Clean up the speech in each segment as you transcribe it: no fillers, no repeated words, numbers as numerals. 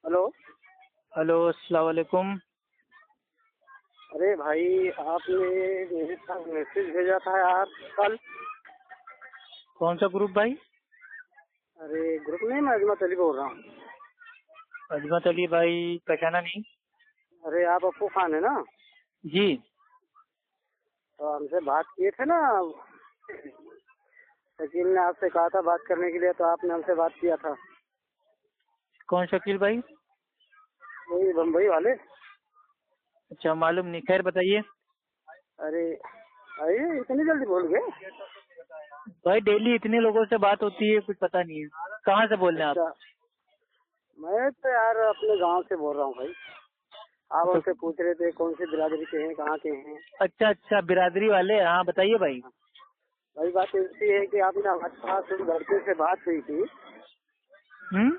Hello. Hello, अस्सलाम वालेकुम। अरे भाई, आपने मेरे पास मैसेज भेजा था यार कल। कौन सा ग्रुप भाई? अरे ग्रुप नहीं, मैं अजमत अली बोल रहा हूँ। अजमत अली भाई, पहचाना नहीं। अरे आप अप्पू खान है ना? जी। तो हमसे बात किए थे ना, शकील ने आपसे कहा था बात करने के लिए, तो आपने हमसे बात किया था। कौन शकील भाई? वही बम्बई वाले। अच्छा, मालूम नहीं, खैर बताइए। अरे अरे इतनी जल्दी भूल गए? भाई डेली इतने लोगों से बात होती है, कुछ पता नहीं है। कहाँ से बोल रहे हैं आप? अच्छा, मैं तो यार अपने गांव से बोल रहा हूँ भाई। आप तो हमसे पूछ रहे थे कौन सी बिरादरी के हैं, कहाँ के हैं। अच्छा अच्छा, बिरादरी वाले, हाँ बताइए भाई। भाई बात ऐसी है कि आपने हमारे पास उस लड़के से बात हुई थी। हम्म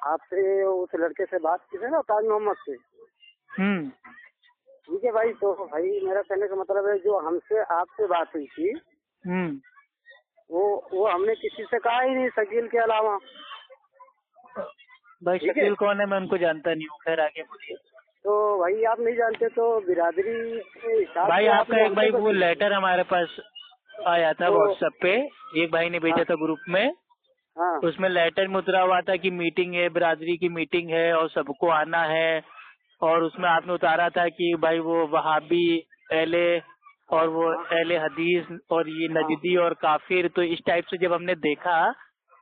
आपसे उस लड़के से बात की थी ना, ताज मोहम्मद से। हम्म ठीक है भाई, तो भाई मेरा कहने का मतलब है, जो हमसे आपसे बात हुई थी हम्म वो हमने किसी से कहा ही नहीं, शकील के अलावा। भाई ठीक है, शकील कौन है? मैं उनको जानता नहीं हूँ, खैर आगे बोलिए। तो भाई आप नहीं जानते तो बिरादरी के हिसाब भाई से आपका आपने एक भाई हमसे वो लेटर हमारे पास आया था तो व्हाट्सएप पे, एक भाई ने भेजा हाँ था ग्रुप में। हाँ उसमें लेटर में उतरा हुआ था कि मीटिंग है, बिरादरी की मीटिंग है और सबको आना है। और उसमें आपने उतारा था कि भाई वो वहाबी, अहले हाँ और वो हाँ अहले हदीस और ये हाँ नजदी और काफिर, तो इस टाइप से जब हमने देखा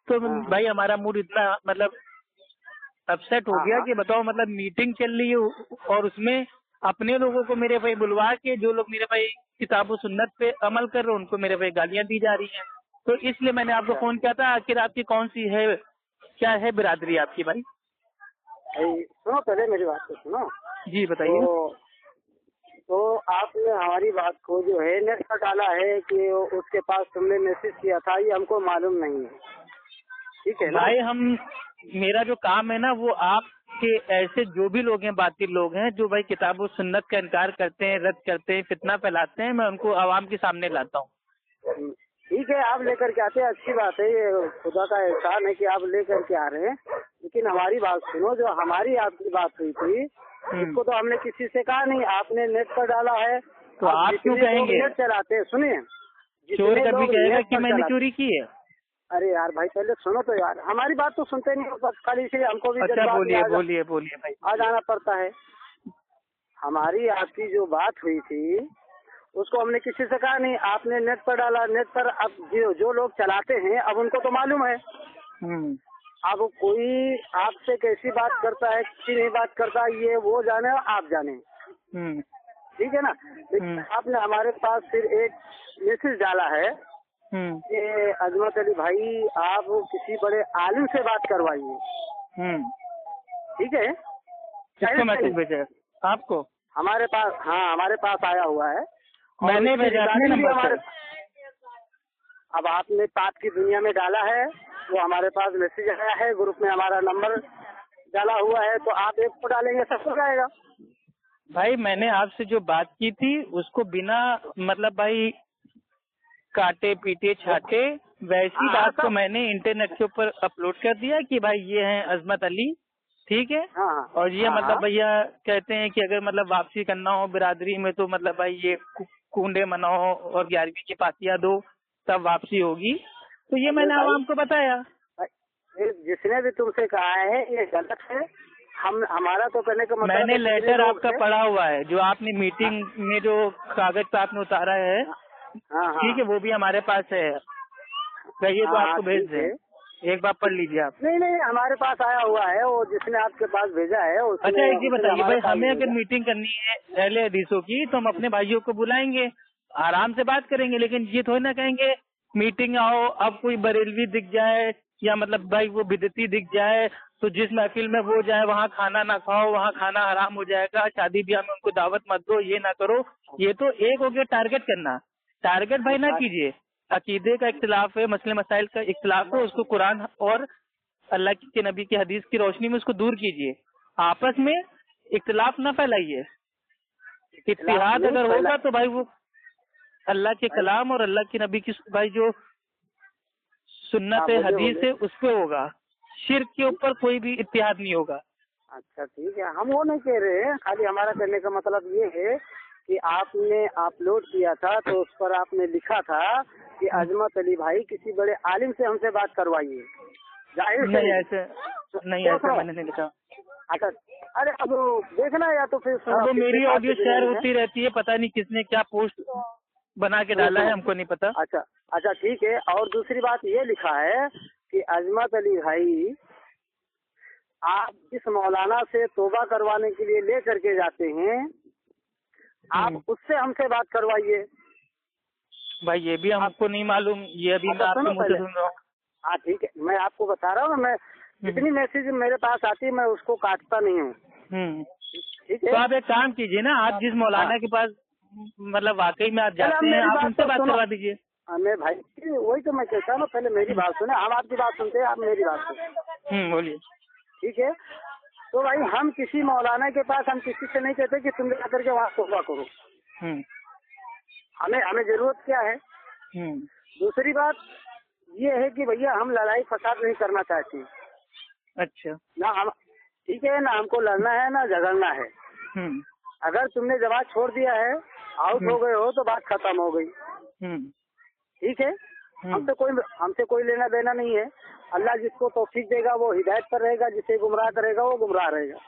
तो हाँ हाँ भाई हमारा मूड इतना मतलब अपसेट हो हाँ गया हाँ। कि बताओ, मतलब मीटिंग चल रही है और उसमें अपने लोगों को मेरे भाई बुलवा के, जो लोग मेरे भाई किताब सुन्नत पे अमल कर रहे हैं, उनको मेरे भाई गालियां दी जा रही हैं। तो इसलिए मैंने आपको अच्छा फोन किया था, आखिर आपकी कौन सी है, क्या है बिरादरी आपकी भाई? भाई सुनो, पहले मेरी बात को सुनो। जी बताइए। तो तो आपने हमारी बात को जो है नेट पर डाला है कि उसके पास तुमने मैसेज किया था, ये हमको मालूम नहीं है। ठीक है ना? भाई मेरा जो काम है ना, वो आपके ऐसे जो भी लोग हैं, बातिल लोग हैं, जो भाई किताब और सुन्नत का इनकार करते हैं, रद्द करते हैं, फितना फैलाते हैं, मैं उनको आवाम के सामने लाता हूँ। ठीक है, आप लेकर के आते हैं, अच्छी बात है, ये खुदा का एहसान है कि आप लेकर के आ रहे हैं। लेकिन हमारी बात सुनो, जो हमारी आपकी बात हुई थी हम्म उसको तो हमने किसी से कहा नहीं, आपने नेट पर डाला है। तो आप आप क्यों जितने लोग कहेंगे? नेट चलाते हैं, सुनिए, चोर जितने कभी लोग कहेगा नेट कि पर मैंने चलाते। चोरी की है? अरे यार भाई, पहले सुनो तो यार, हमारी बात तो सुनते नहीं हो, बस खाली से हमको भी अच्छा जज्बात में बोलिए बोलिए बोलिए भाई आ बोलिए। जाना पड़ता है। हमारी आपकी जो बात हुई थी उसको हमने किसी से कहा नहीं, आपने नेट पर डाला। नेट पर अब जो लोग चलाते हैं, अब उनको तो मालूम है। हम्म अब कोई आपसे कैसी बात करता है, किसी नहीं बात करता, ये वो जाने और आप जाने। हम्म ठीक है ना? लेकिन हम्म आपने हमारे पास फिर एक मैसेज डाला है हम्म कि अजमत अली भाई, आप किसी बड़े आलिम से बात करवाइए। हम्म ठीक है? किसको पहले मैसेज नहीं, भेजा है? आपको? हमारे पास, हाँ हमारे पास आया हुआ है। और मैंने उसकी भेजा अपने रिकॉर्डिंग भी नंबर हमारे। से। अब आपने पाप की दुनिया में डाला है, वो हमारे पास मैसेज आया है, ग्रुप में हमारा नंबर डाला हुआ है, तो आप एक को डालेंगे सब हो जाएगा। भाई मैंने आपसे जो बात की थी उसको बिना मतलब भाई काटे पीटे छाटे वैसी हाँ हाँ बात को सब। मैंने इंटरनेट के ऊपर अपलोड कर दिया कि भाई ये हैं अजमत अली, ठीक है। हाँ और ये हाँ हाँ मतलब भैया कहते हैं कि अगर मतलब वापसी करना हो बिरादरी में तो मतलब भाई ये कुंडे मनाओ और 11वीं की पातियां दो, तब वापसी होगी। तो ये अरे मैंने भाई, आवाम को बताया। ये जिसने भी तुमसे कहा है ये गलत है। हम हमारा तो कहने का मतलब मैंने है, जितने लेटर लोग आपका थे। पढ़ा हुआ है, जो आपने हाँ मीटिंग में जो कागज पे आपने उतारा है, हाँ हाँ ठीक है, हाँ वो भी हमारे पास है। कहिए तो हाँ, आपको भेज ठीक है। दें, एक बार पढ़ लीजिए आप। नहीं नहीं, हमारे पास आया हुआ है, वो जिसने आपके पास भेजा है अच्छा उसने एक चीज उसने बताइए हमारे भाई, पास हमें अगर भेजा। मीटिंग करनी है अहले हदीसों की तो हम अपने भाइयों को बुलाएंगे, आराम से बात करेंगे, लेकिन ये थोड़ी ना कहेंगे मीटिंग आओ, अब कोई बरेलवी दिख जाए या मतलब भाई वो बिदती दिख जाए तो जिस महफिल में वो जाए वहाँ खाना ना खाओ, वहाँ खाना हराम हो जाएगा, शादी ब्याह में उनको दावत मत दो, ये ना करो। ये तो एक हो गया टारगेट करना। टारगेट भाई ना कीजिए। अकीदे का इख्तिलाफ है, मसले मसाइल का इख्तिलाफ है, उसको कुरान और अल्लाह के नबी की हदीस की रोशनी में उसको दूर कीजिए। आपस में इख्तिलाफ न फैलाइए। खिलाफ इत्तिहाद नहीं अगर फैला होगा तो भाई वो अल्लाह के भाई। कलाम और अल्लाह की नबी की भाई जो हाँ सुन्नत बोलिए हदीस बोलिए। है उस पे होगा। शिर्क के ऊपर कोई भी इत्तिहाद नहीं होगा। अच्छा ठीक है, हम वो नहीं कह रहे हैं, खाली हमारा कहने का मतलब ये है कि आपने अपलोड किया था तो उस पर आपने लिखा था कि अजमत अली भाई किसी बड़े आलिम से हमसे बात करवाइए। जाहिर से नहीं ऐसे नहीं, ऐसे मैंने नहीं लिखा। अच्छा, अरे अब देखना या तो फिर अब वो मेरी ऑडियो शेयर होती रहती है, पता नहीं किसने क्या पोस्ट बना के डाला है, हमको नहीं पता। अच्छा अच्छा ठीक है। और दूसरी बात ये लिखा है कि अजमत अली भाई आप जिस मौलाना से तौबा करवाने के लिए ले करके जाते हैं आप उससे हमसे बात करवाइए। भाई ये भी हमको नहीं मालूम, ये अभी मैं आपके मुंह से सुन रहा हूँ। हाँ ठीक है, मैं आपको बता रहा हूँ ना, मैं जितनी मैसेज मेरे पास आती है मैं उसको काटता नहीं हूँ। ठीक है, तो आप एक काम कीजिए ना, आप जिस मौलाना के पास मतलब वाकई में आप जाते हैं, आप उनसे बात करवा दीजिए। मैं भाई वही तो मैं कहता हूँ, पहले मेरी बात सुने, हम आपकी बात सुनते हैं, आप मेरी बात सुने। बोलिए। ठीक है, तो भाई हम किसी मौलाना के पास हम किसी से नहीं कहते कि तुम जाकर के वहाँ तौबा करो। हमें जरूरत क्या है। दूसरी बात ये है कि भैया हम लड़ाई फसाद नहीं करना चाहते। अच्छा, ना हम, ठीक है ना, हमको लड़ना है ना झगड़ना है। अगर तुमने जवाब छोड़ दिया है, आउट हो गए हो, तो बात खत्म हो गई। ठीक है, हमसे कोई लेना देना नहीं है। अल्लाह जिसको तौफीक देगा वो हिदायत पर रहेगा, जिसे गुमराह करेगा वो गुमराह रहेगा।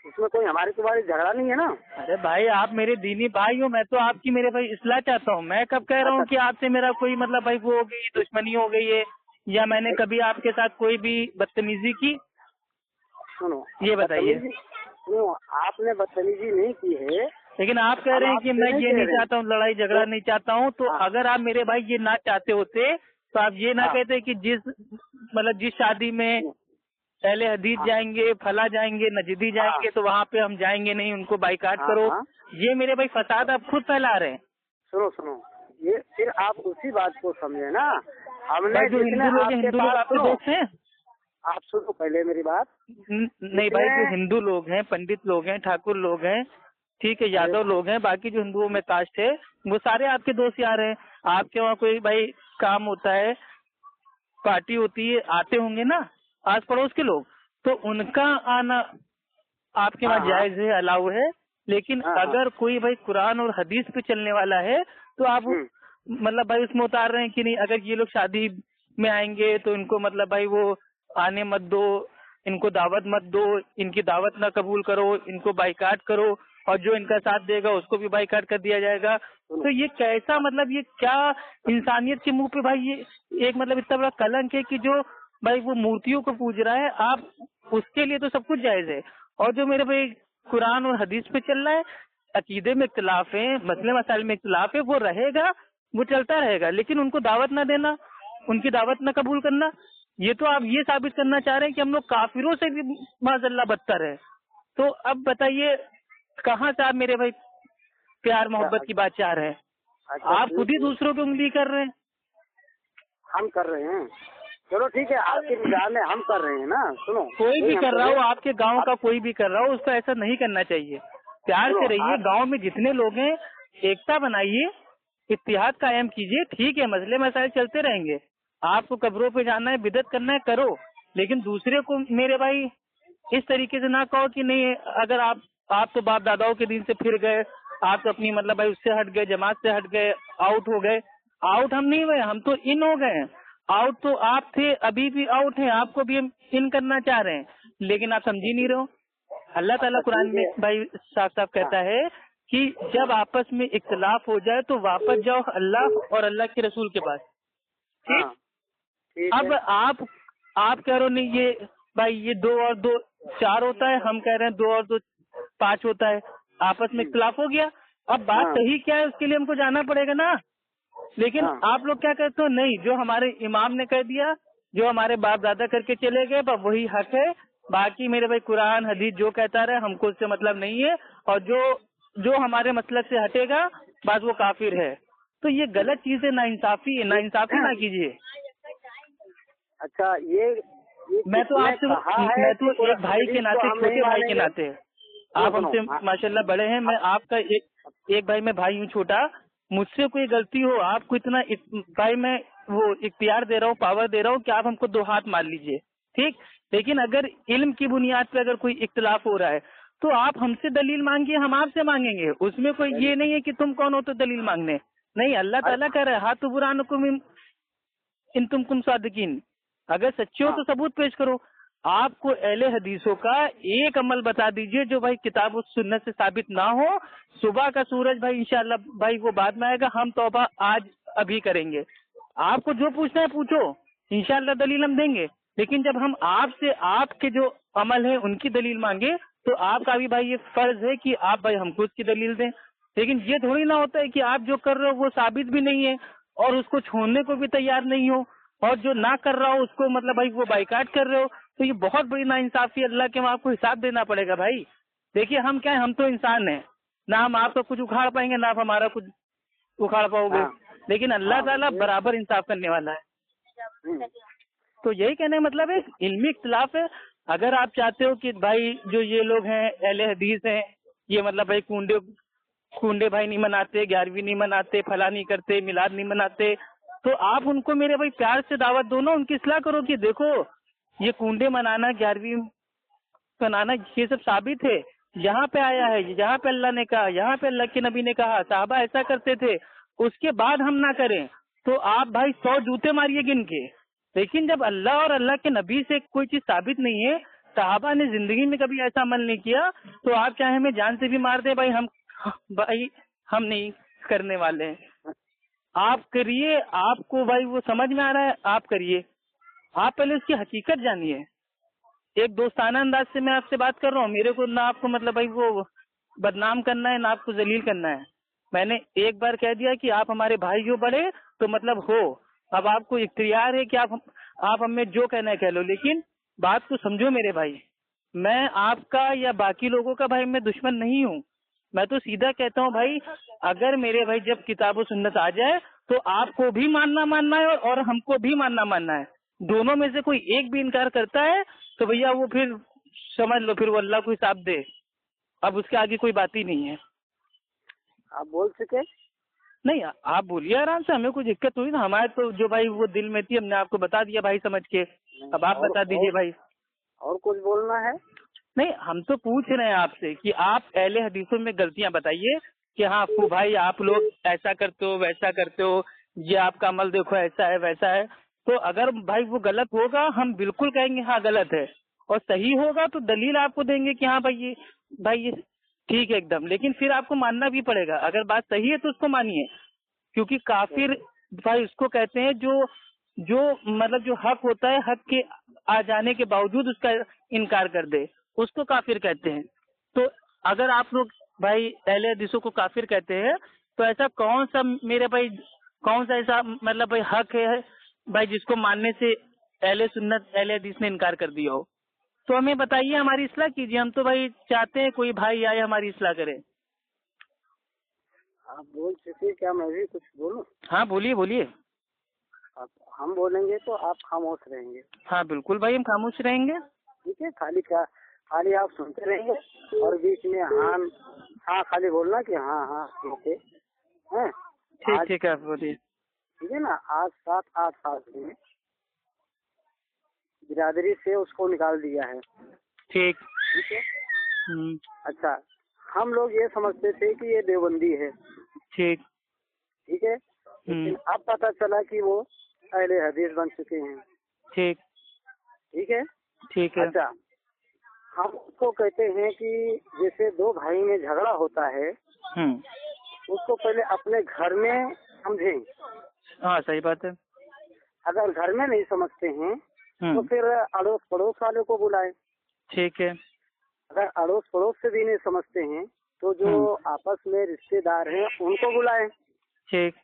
इसमें कोई हमारी तुम्हारी झगड़ा नहीं है ना। अरे भाई आप मेरे दीनी भाई हो, मैं तो आपकी मेरे भाई इस्लाह चाहता हूँ। मैं कब कह रहा हूँ कि आपसे मेरा कोई मतलब भाई वो हो गई, दुश्मनी हो गई है, या मैंने कभी आपके साथ कोई भी बदतमीजी की? सुनो, ये बताइए। सुनो, आपने बदतमीजी नहीं की है, लेकिन आप कह रहे हैं कि मैं ये नहीं चाहता हूँ, लड़ाई झगड़ा नहीं चाहता हूँ। तो अगर आप मेरे भाई ये ना चाहते होते तो आप ये ना कहते कि जिस शादी में पहले हदीस जाएंगे, फला जाएंगे, नजदी जाएंगे, तो वहाँ पे हम जाएंगे नहीं, उनको बाइकाट करो। ये मेरे भाई फसाद आप खुद फैला रहे हैं। सुनो, ये फिर आप उसी बात को समझे ना। हमने जो हिंदू लोग आपके दोस्त हैं, आप सुनो पहले मेरी बात। नहीं भाई, जो हिंदू लोग हैं, पंडित लोग हैं, ठाकुर लोग हैं, ठीक है, यादव लोग हैं, बाकी जो हिंदुओं में कास्ट है वो सारे आपके दोस्त यार हैं। आपके वहाँ कोई भाई काम होता है, पार्टी होती है, आते होंगे ना आस पड़ोस के लोग, तो उनका आना आपके वहाँ जायज है, अलाउ है। लेकिन अगर कोई भाई कुरान और हदीस पे चलने वाला है तो आप मतलब भाई उसमें उतार रहे हैं कि नहीं, अगर ये लोग शादी में आएंगे तो इनको मतलब भाई वो आने मत दो, इनको दावत मत दो, इनकी दावत ना कबूल करो, इनको बाइकाट करो, और जो इनका साथ देगा उसको भी बाइकाट कर दिया जाएगा। तो ये कैसा मतलब, ये क्या इंसानियत के मुंह पे भाई ये एक मतलब इतना बड़ा कलंक है कि जो भाई वो मूर्तियों को पूज रहा है, आप उसके लिए तो सब कुछ जायज है। और जो मेरे भाई कुरान और हदीस पे चल रहा है, अकीदे में इख्तिलाफ है, मसले मसाइल में इख्तिलाफ है, वो रहेगा, वो चलता रहेगा। लेकिन उनको दावत ना देना, उनकी दावत ना कबूल करना, ये तो आप ये साबित करना चाह रहे हैं कि हम लोग काफिरों से भी माज़अल्लाह बदतर है। तो अब बताइए कहाँ से आप मेरे भाई प्यार मोहब्बत की बात चाह रहे हैं? आप खुद ही दूसरों की उंगली कर रहे हैं। हम कर रहे हैं, चलो ठीक है, आपकी निगाह में हम कर रहे हैं ना। सुनो, कोई भी कर रहा हो, आपके गांव का कोई भी कर रहा हो, उसको ऐसा नहीं करना चाहिए। प्यार से रहिए, गांव में जितने लोग हैं एकता बनाइए, इत्तिहाद कायम कीजिए। ठीक है, मसले मसाइल चलते रहेंगे, आपको कब्रों पे जाना है, बिदत करना है, करो। लेकिन दूसरे को मेरे भाई इस तरीके से ना कहो कि नहीं, अगर आप तो बाप दादाओं के दिन से फिर गए, आप तो अपनी मतलब भाई उससे हट गए, जमात से हट गए, आउट हो गए। आउट हम नहीं हुए, हम तो इन हो गए। आउट तो आप थे, अभी भी आउट हैं, आपको भी हम इन करना चाह रहे हैं, लेकिन आप समझ ही नहीं रहे हो। अल्लाह ताला कुरान में भाई साफ साफ कहता है कि जब आपस में इख्तिलाफ हो जाए तो वापस जाओ अल्लाह और अल्लाह के रसूल के पास। ठीक, अब आप कह रहे हो नहीं ये भाई ये 2 और 2 4 होता है, हम कह रहे हैं 2 और 2 5 होता है, आपस में इख्तिलाफ हो गया। अब बात सही क्या है उसके लिए हमको जाना पड़ेगा ना। लेकिन आप लोग क्या कहते हो, नहीं जो हमारे इमाम ने कह दिया, जो हमारे बाप दादा करके चले गए बस वही हक है, बाकी मेरे भाई कुरान हदीस जो कहता रहे हमको उससे मतलब नहीं है, और जो हमारे मसलक से हटेगा बस वो काफिर है। तो ये गलत चीज है, नाइंसाफी है, नाइंसाफी ना कीजिए। अच्छा, ये मैं तो आपसे एक भाई के नाते, छोटे भाई के नाते, आप हमसे माशाल्लाह बड़े हैं, मैं आपका एक भाई मैं भाई हूँ छोटा, मुझसे कोई गलती हो, आपको इतना भाई मैं वो इख्तियार दे रहा हूँ, पावर दे रहा हूँ कि आप हमको 2 हाथ मार लीजिए, ठीक। लेकिन अगर इल्म की बुनियाद पे अगर कोई इख्तिलाफ हो रहा है तो आप हमसे दलील मांगिए, हम आपसे मांगेंगे। उसमें कोई ये नहीं है कि तुम कौन हो तो दलील मांगने। नहीं, अल्लाह ताला कह रहा है हाथ बुरानुकुम इन तुमकुम सादिकीन, अगर सच्चे हो तो सबूत पेश करो। आपको अहले हदीसों का एक अमल बता दीजिए जो भाई किताब और सुन्नत से साबित ना हो। सुबह का सूरज भाई इंशाल्लाह भाई वो बाद में आएगा, हम तौबा आज अभी करेंगे। आपको जो पूछना है पूछो, इंशाल्लाह दलील हम देंगे। लेकिन जब हम आपसे आपके जो अमल है उनकी दलील मांगे तो आपका भी भाई ये फर्ज है कि आप भाई हमको उसकी दलील दें। लेकिन ये थोड़ी ना होता है कि आप जो कर रहे हो वो साबित भी नहीं है और उसको छोड़ने को भी तैयार नहीं हो, और जो ना कर रहा हो उसको मतलब भाई वो बाइकाट कर रहे हो। तो ये बहुत बड़ी नाइंसाफी, अल्लाह के वहाँ आपको हिसाब देना पड़ेगा भाई। देखिए हम क्या है, हम तो इंसान हैं ना, हम आपका कुछ उखाड़ पाएंगे ना आप हमारा कुछ उखाड़ पाओगे। लेकिन अल्लाह ताला बराबर इंसाफ करने वाला है। तो यही कहने का मतलब है इल्मी इख्तिलाफ है। अगर आप चाहते हो कि भाई जो ये लोग हैं अहले हदीस हैं, ये मतलब भाई कुंडे भाई नहीं मनाते, 11वीं नहीं मनाते, फला नहीं करते, मिलाद नहीं मनाते, तो आप उनको मेरे भाई प्यार से दावत दो ना, उनकी इस्लाह करो कि देखो ये कुंडे मनाना, 11वीं मनाना ये सब साबित है, यहाँ पे आया है, यहाँ पे अल्लाह ने कहा, यहाँ पे अल्लाह के नबी ने कहा, साहबा ऐसा करते थे, उसके बाद हम ना करें तो आप भाई 100 जूते मारिए गिन के। लेकिन जब अल्लाह और अल्लाह के नबी से कोई चीज साबित नहीं है, साहबा ने जिंदगी में कभी ऐसा अमल नहीं किया, तो आप चाहे हमें जान से भी मार दे भाई हम नहीं करने वाले हैं। आप करिए, आपको भाई वो समझ में आ रहा है आप करिए, आप पहले उसकी हकीकत जानिए। एक दोस्ताना अंदाज से मैं आपसे बात कर रहा हूँ, मेरे को ना आपको मतलब भाई वो बदनाम करना है ना आपको जलील करना है। मैंने एक बार कह दिया कि आप हमारे भाई हो बड़े तो मतलब हो, अब आपको इख्तियार है कि आप हमें जो कहना है कह लो, लेकिन बात को समझो मेरे भाई। मैं आपका या बाकी लोगों का भाई मैं दुश्मन नहीं हूँ, मैं तो सीधा कहता हूँ भाई अगर मेरे भाई जब किताब सुन्नत आ जाए तो आपको भी मानना है और हमको भी मानना है। दोनों में से कोई एक भी इनकार करता है तो भैया वो फिर समझ लो फिर वो अल्लाह को हिसाब दे, अब उसके आगे कोई बात ही नहीं है। आप बोल सके? नहीं आप बोलिए आराम से, हमें कोई दिक्कत हुई ना, हमारे तो जो भाई वो दिल में थी हमने आपको बता दिया भाई समझ के, अब आप बता दीजिए भाई। और कुछ बोलना है? नहीं, हम तो पूछ रहे हैं आपसे कि आप अहले हदीसों में गलतियां बताइए कि हाँ अप्पू भाई आप लोग ऐसा करते हो वैसा करते हो, ये आपका अमल देखो ऐसा है वैसा है। तो अगर भाई वो गलत होगा हम बिल्कुल कहेंगे हाँ गलत है, और सही होगा तो दलील आपको देंगे कि हाँ भाई ये ठीक है एकदम। लेकिन फिर आपको मानना भी पड़ेगा, अगर बात सही है तो उसको मानिए, क्योंकि काफिर भाई उसको कहते हैं जो मतलब जो हक होता है हक के आ जाने के बावजूद उसका इनकार कर दे, उसको काफिर कहते हैं। तो अगर आप लोग भाई अहले हदीसों को काफिर कहते हैं तो ऐसा कौन सा मेरे भाई कौन सा ऐसा मतलब भाई हक है भाई जिसको मानने से अहले सुन्नत अहले हदीस ने इनकार कर दिया हो? तो हमें बताइए, हमारी इस्लाह कीजिए, हम तो भाई चाहते हैं कोई भाई आए हमारी इस्लाह करे। आप बोल सके, क्या मैं भी कुछ बोलूं? हाँ बोलिए बोलिए। हम बोलेंगे तो आप खामोश रहेंगे? हाँ बिल्कुल भाई हम खामोश रहेंगे। ठीक है, खाली आप सुनते रहेंगे और बीच में हाँ खाली बोलना कि हाँ ओके हैं। ठीक है आप बोलिए। ठीक है ना, आज 7-8 साल में बिरादरी से उसको निकाल दिया है। ठीक है। अच्छा, हम लोग ये समझते थे कि ये देवबंदी है। ठीक है, लेकिन अब पता चला कि वो अहले हदीस बन चुके हैं। ठीक है। अच्छा, हम उसको कहते हैं कि जैसे दो भाई में झगड़ा होता है उसको पहले अपने घर में समझें। हाँ सही बात है। अगर घर में नहीं समझते हैं तो फिर अड़ोस पड़ोस वाले को बुलाएं। ठीक है। अगर अड़ोस पड़ोस से भी नहीं समझते हैं तो जो आपस में रिश्तेदार हैं उनको बुलाएं। ठीक।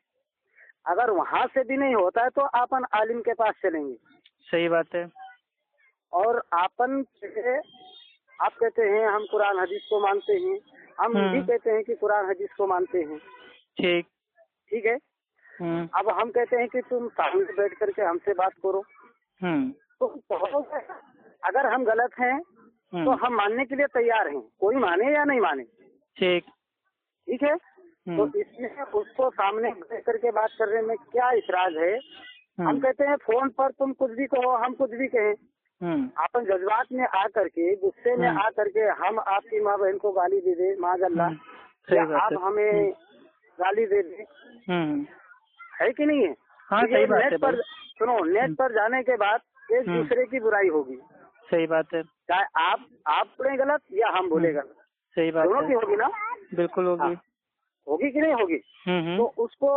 अगर वहाँ से भी नहीं होता है तो अपन आलिम के पास चलेंगे। सही बात है। और आप कहते हैं हम कुरान हदीस को मानते हैं, हम भी कहते हैं कि कुरान हदीस को मानते हैं। ठीक है। अब हम कहते हैं कि तुम सामने बैठ करके हमसे बात करो। तो अगर हम गलत हैं तो हम मानने के लिए तैयार हैं, कोई माने या नहीं माने। ठीक है। तो इसमें उसको सामने बैठ करके बात करने में क्या इशराज है? हम कहते हैं फोन पर तुम कुछ भी कहो हम कुछ भी कहें, अपन जज्बात में आकर के, गुस्से में आकर के हम आपकी माँ बहन को गाली दे दे, माज़अल्लाह, या आप हमें गाली दे दे, है कि नहीं है? हाँ, सही बात है। पर सुनो, नेट पर जाने के बाद एक दूसरे की बुराई होगी। सही बात है। चाहे आप बोले गलत या हम बोले गलत, सही बात दोनों की होगी ना? बिल्कुल होगी। होगी कि नहीं होगी? तो उसको,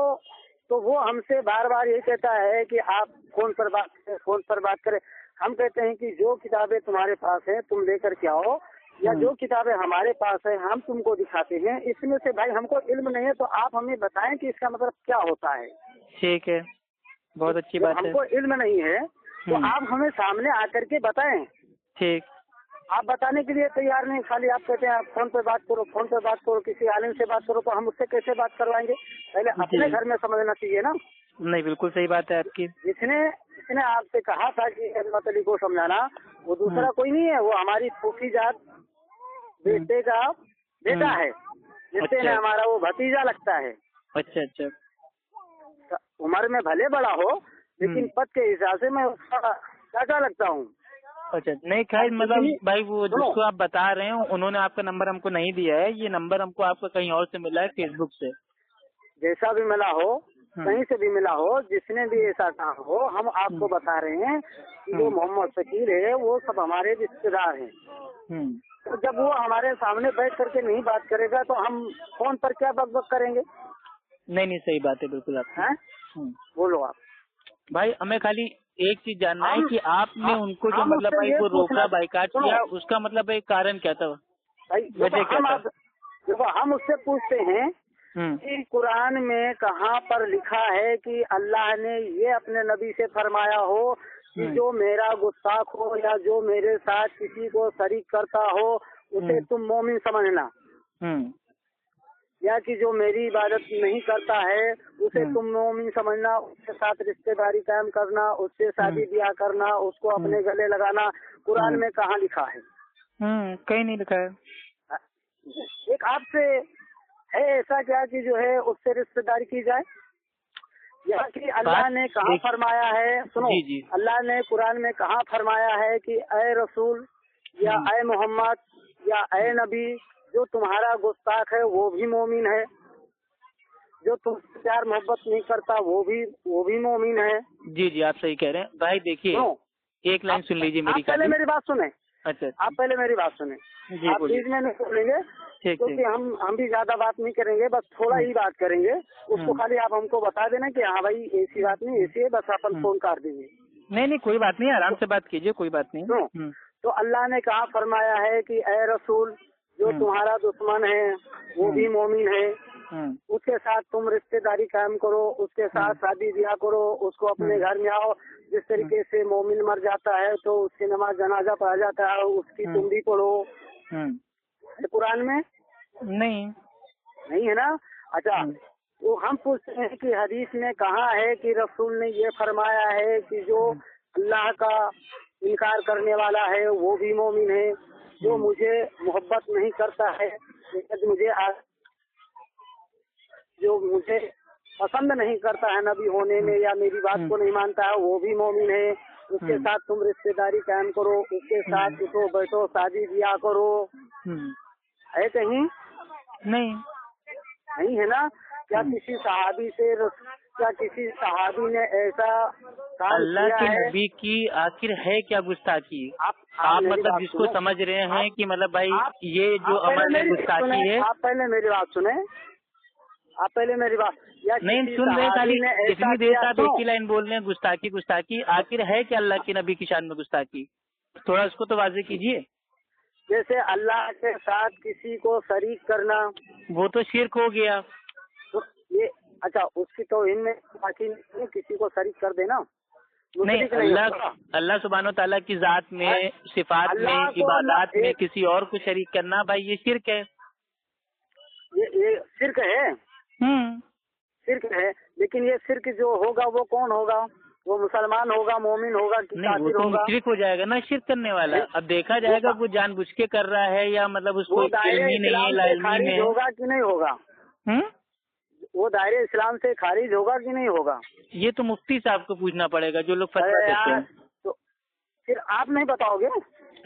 तो वो हमसे बार बार ये कहता है कि आप फोन पर बात करें। हम कहते हैं कि जो किताबें तुम्हारे पास है तुम लेकर के आओ, या जो किताबें हमारे पास है हम तुमको दिखाते हैं। इसमें से भाई हमको इल्म नहीं है, तो आप हमें बताएं कि इसका मतलब क्या होता है। ठीक है, बहुत अच्छी बात है। हमको इल्म नहीं है तो आप हमें सामने आकर के बताएं। ठीक। आप बताने के लिए तैयार नहीं, खाली आप कहते हैं फोन पे बात करो, किसी आलिम से बात करो, तो हम उससे कैसे बात करवाएंगे? पहले अपने घर में समझना चाहिए ना। नहीं, बिल्कुल सही बात है आपकी। जिसने आपसे कहा था कि अहमद अली को समझाना, वो दूसरा कोई नहीं है, वो हमारी फूफी जात बेटे का बेटा है, जिससे में हमारा वो भतीजा लगता है। अच्छा अच्छा। उम्र में भले बड़ा हो, लेकिन पद के हिसाब से मैं उसका चाचा लगता हूँ। अच्छा, नहीं खैर, मतलब भाई वो जिसको आप बता रहे हो उन्होंने आपका नंबर हमको नहीं दिया है, ये नंबर हमको आपका कहीं और से मिला है, फेसबुक से। जैसा भी मिला हो, कहीं से भी मिला हो, जिसने भी ऐसा कहा हो, हम आपको बता रहे हैं कि जो मोहम्मद शकील है वो सब हमारे रिश्तेदार हैं। तो जब वो हमारे सामने बैठ करके नहीं बात करेगा तो हम फोन पर क्या बक करेंगे? नहीं, सही बात है, बिल्कुल आपकी। बोलो आप भाई। हमें खाली एक चीज जानना है कि आपने उनको जो मतलब भाई वो रोका, बाइकाट किया, उसका मतलब एक कारण क्या था भाई? देखो, हम उससे पूछते हैं कि कुरान में कहाँ पर लिखा है कि अल्लाह ने ये अपने नबी से फरमाया हो कि जो मेरा गुस्ताख हो या जो मेरे साथ किसी को शरीक करता हो उसे तुम मोमिन समझना, या कि जो मेरी इबादत नहीं करता है उसे तुम मोमिन समझना, उसके साथ रिश्तेदारी कायम करना, उससे शादी ब्याह करना, उसको अपने गले लगाना, कुरान में कहाँ लिखा है? कहीं नहीं लिखा है। एक आपसे है ऐसा क्या कि जो है उससे रिश्तेदारी की जाए, या कि अल्लाह ने कहाँ फरमाया है? सुनो, अल्लाह ने कुरान में कहाँ फरमाया है कि ऐ रसूल या ऐ मोहम्मद या ऐ नबी, जो तुम्हारा गुस्ताख है वो भी मोमिन है, जो तुमसे प्यार मोहब्बत नहीं करता वो भी मोमिन है। जी, आप सही कह रहे हैं भाई। देखिए, एक लाइन सुन लीजिए मेरी। पहले मेरी बात सुने। अच्छा, आप पहले मेरी बात सुने। आप बीच में नहीं बोलेंगे, क्योंकि हम भी ज्यादा बात नहीं करेंगे, बस थोड़ा ही बात करेंगे। उसको खाली आप हमको बता देना कि हाँ भाई ऐसी बात नहीं, ऐसी है, बस अपन फोन काट देंगे। नहीं, कोई बात नहीं, आराम से बात कीजिए, कोई बात नहीं। तो अल्लाह ने कहाँ फरमाया है कि ऐ रसूल, जो तुम्हारा दुश्मन है वो भी मोमिन है, उसके साथ तुम रिश्तेदारी कायम करो, उसके साथ शादी ब्याह करो, उसको अपने घर में आओ। जिस तरीके से मोमिन मर जाता है तो उसकी नमाज जनाजा पढ़ा जाता है, उसकी तुम भी पढ़ो। कुरान में नहीं है ना? अच्छा, तो हम पूछते हैं कि हदीस में कहाँ है कि रसूल ने ये फरमाया है कि जो अल्लाह का इनकार करने वाला है वो भी मोमिन है, जो मुझे मोहब्बत नहीं करता है, जो मुझे पसंद नहीं करता है नबी होने में या मेरी बात को नहीं मानता है वो भी मोमिन है, उसके साथ तुम रिश्तेदारी कायम करो, उसके साथ उठो बैठो शादी ब्याह करो। है कहीं? नहीं है ना? क्या किसी सहाबी ने ऐसा अल्लाह के नबी की आखिर है क्या गुस्ताखी? आप मतलब जिसको समझ रहे हैं कि मतलब भाई ये जो अमल है गुस्ताखी है। आप पहले मेरी बात सुने। नहीं सुन रहे, खाली इतनी देर से आप एक ही लाइन बोल रहे हैं गुस्ताखी। आखिर है क्या अल्लाह के नबी की शान में गुस्ताखी? थोड़ा उसको तो वाज़ेह कीजिए। जैसे अल्लाह के साथ किसी को शरीक करना, वो तो शिर्क हो गया। तो ये अच्छा, उसकी तो इनमें बाकी किसी को शरीक कर देना नहीं, अल्लाह सुब्हानो तआला की जात में, सिफात में, इबादत में किसी और को शरीक करना, भाई ये शिर्क है। ये शिर्क है। शिर्क है, लेकिन ये शिर्क जो होगा वो कौन होगा? वो मुसलमान होगा, मोमिन होगा कि काफिर होगा? मुशरिक हो जाएगा ना शिर्क करने वाला। अब देखा जाएगा वो जानबूझ के कर रहा है या मतलब उसको इल्म ही नहीं है, लाइल्मी में होगा कि नहीं होगा? वो दायरे इस्लाम से खारिज होगा कि नहीं होगा? ये तो मुफ्ती साहब को पूछना पड़ेगा, जो लोग फतवा देते हैं। फिर आप नहीं बताओगे?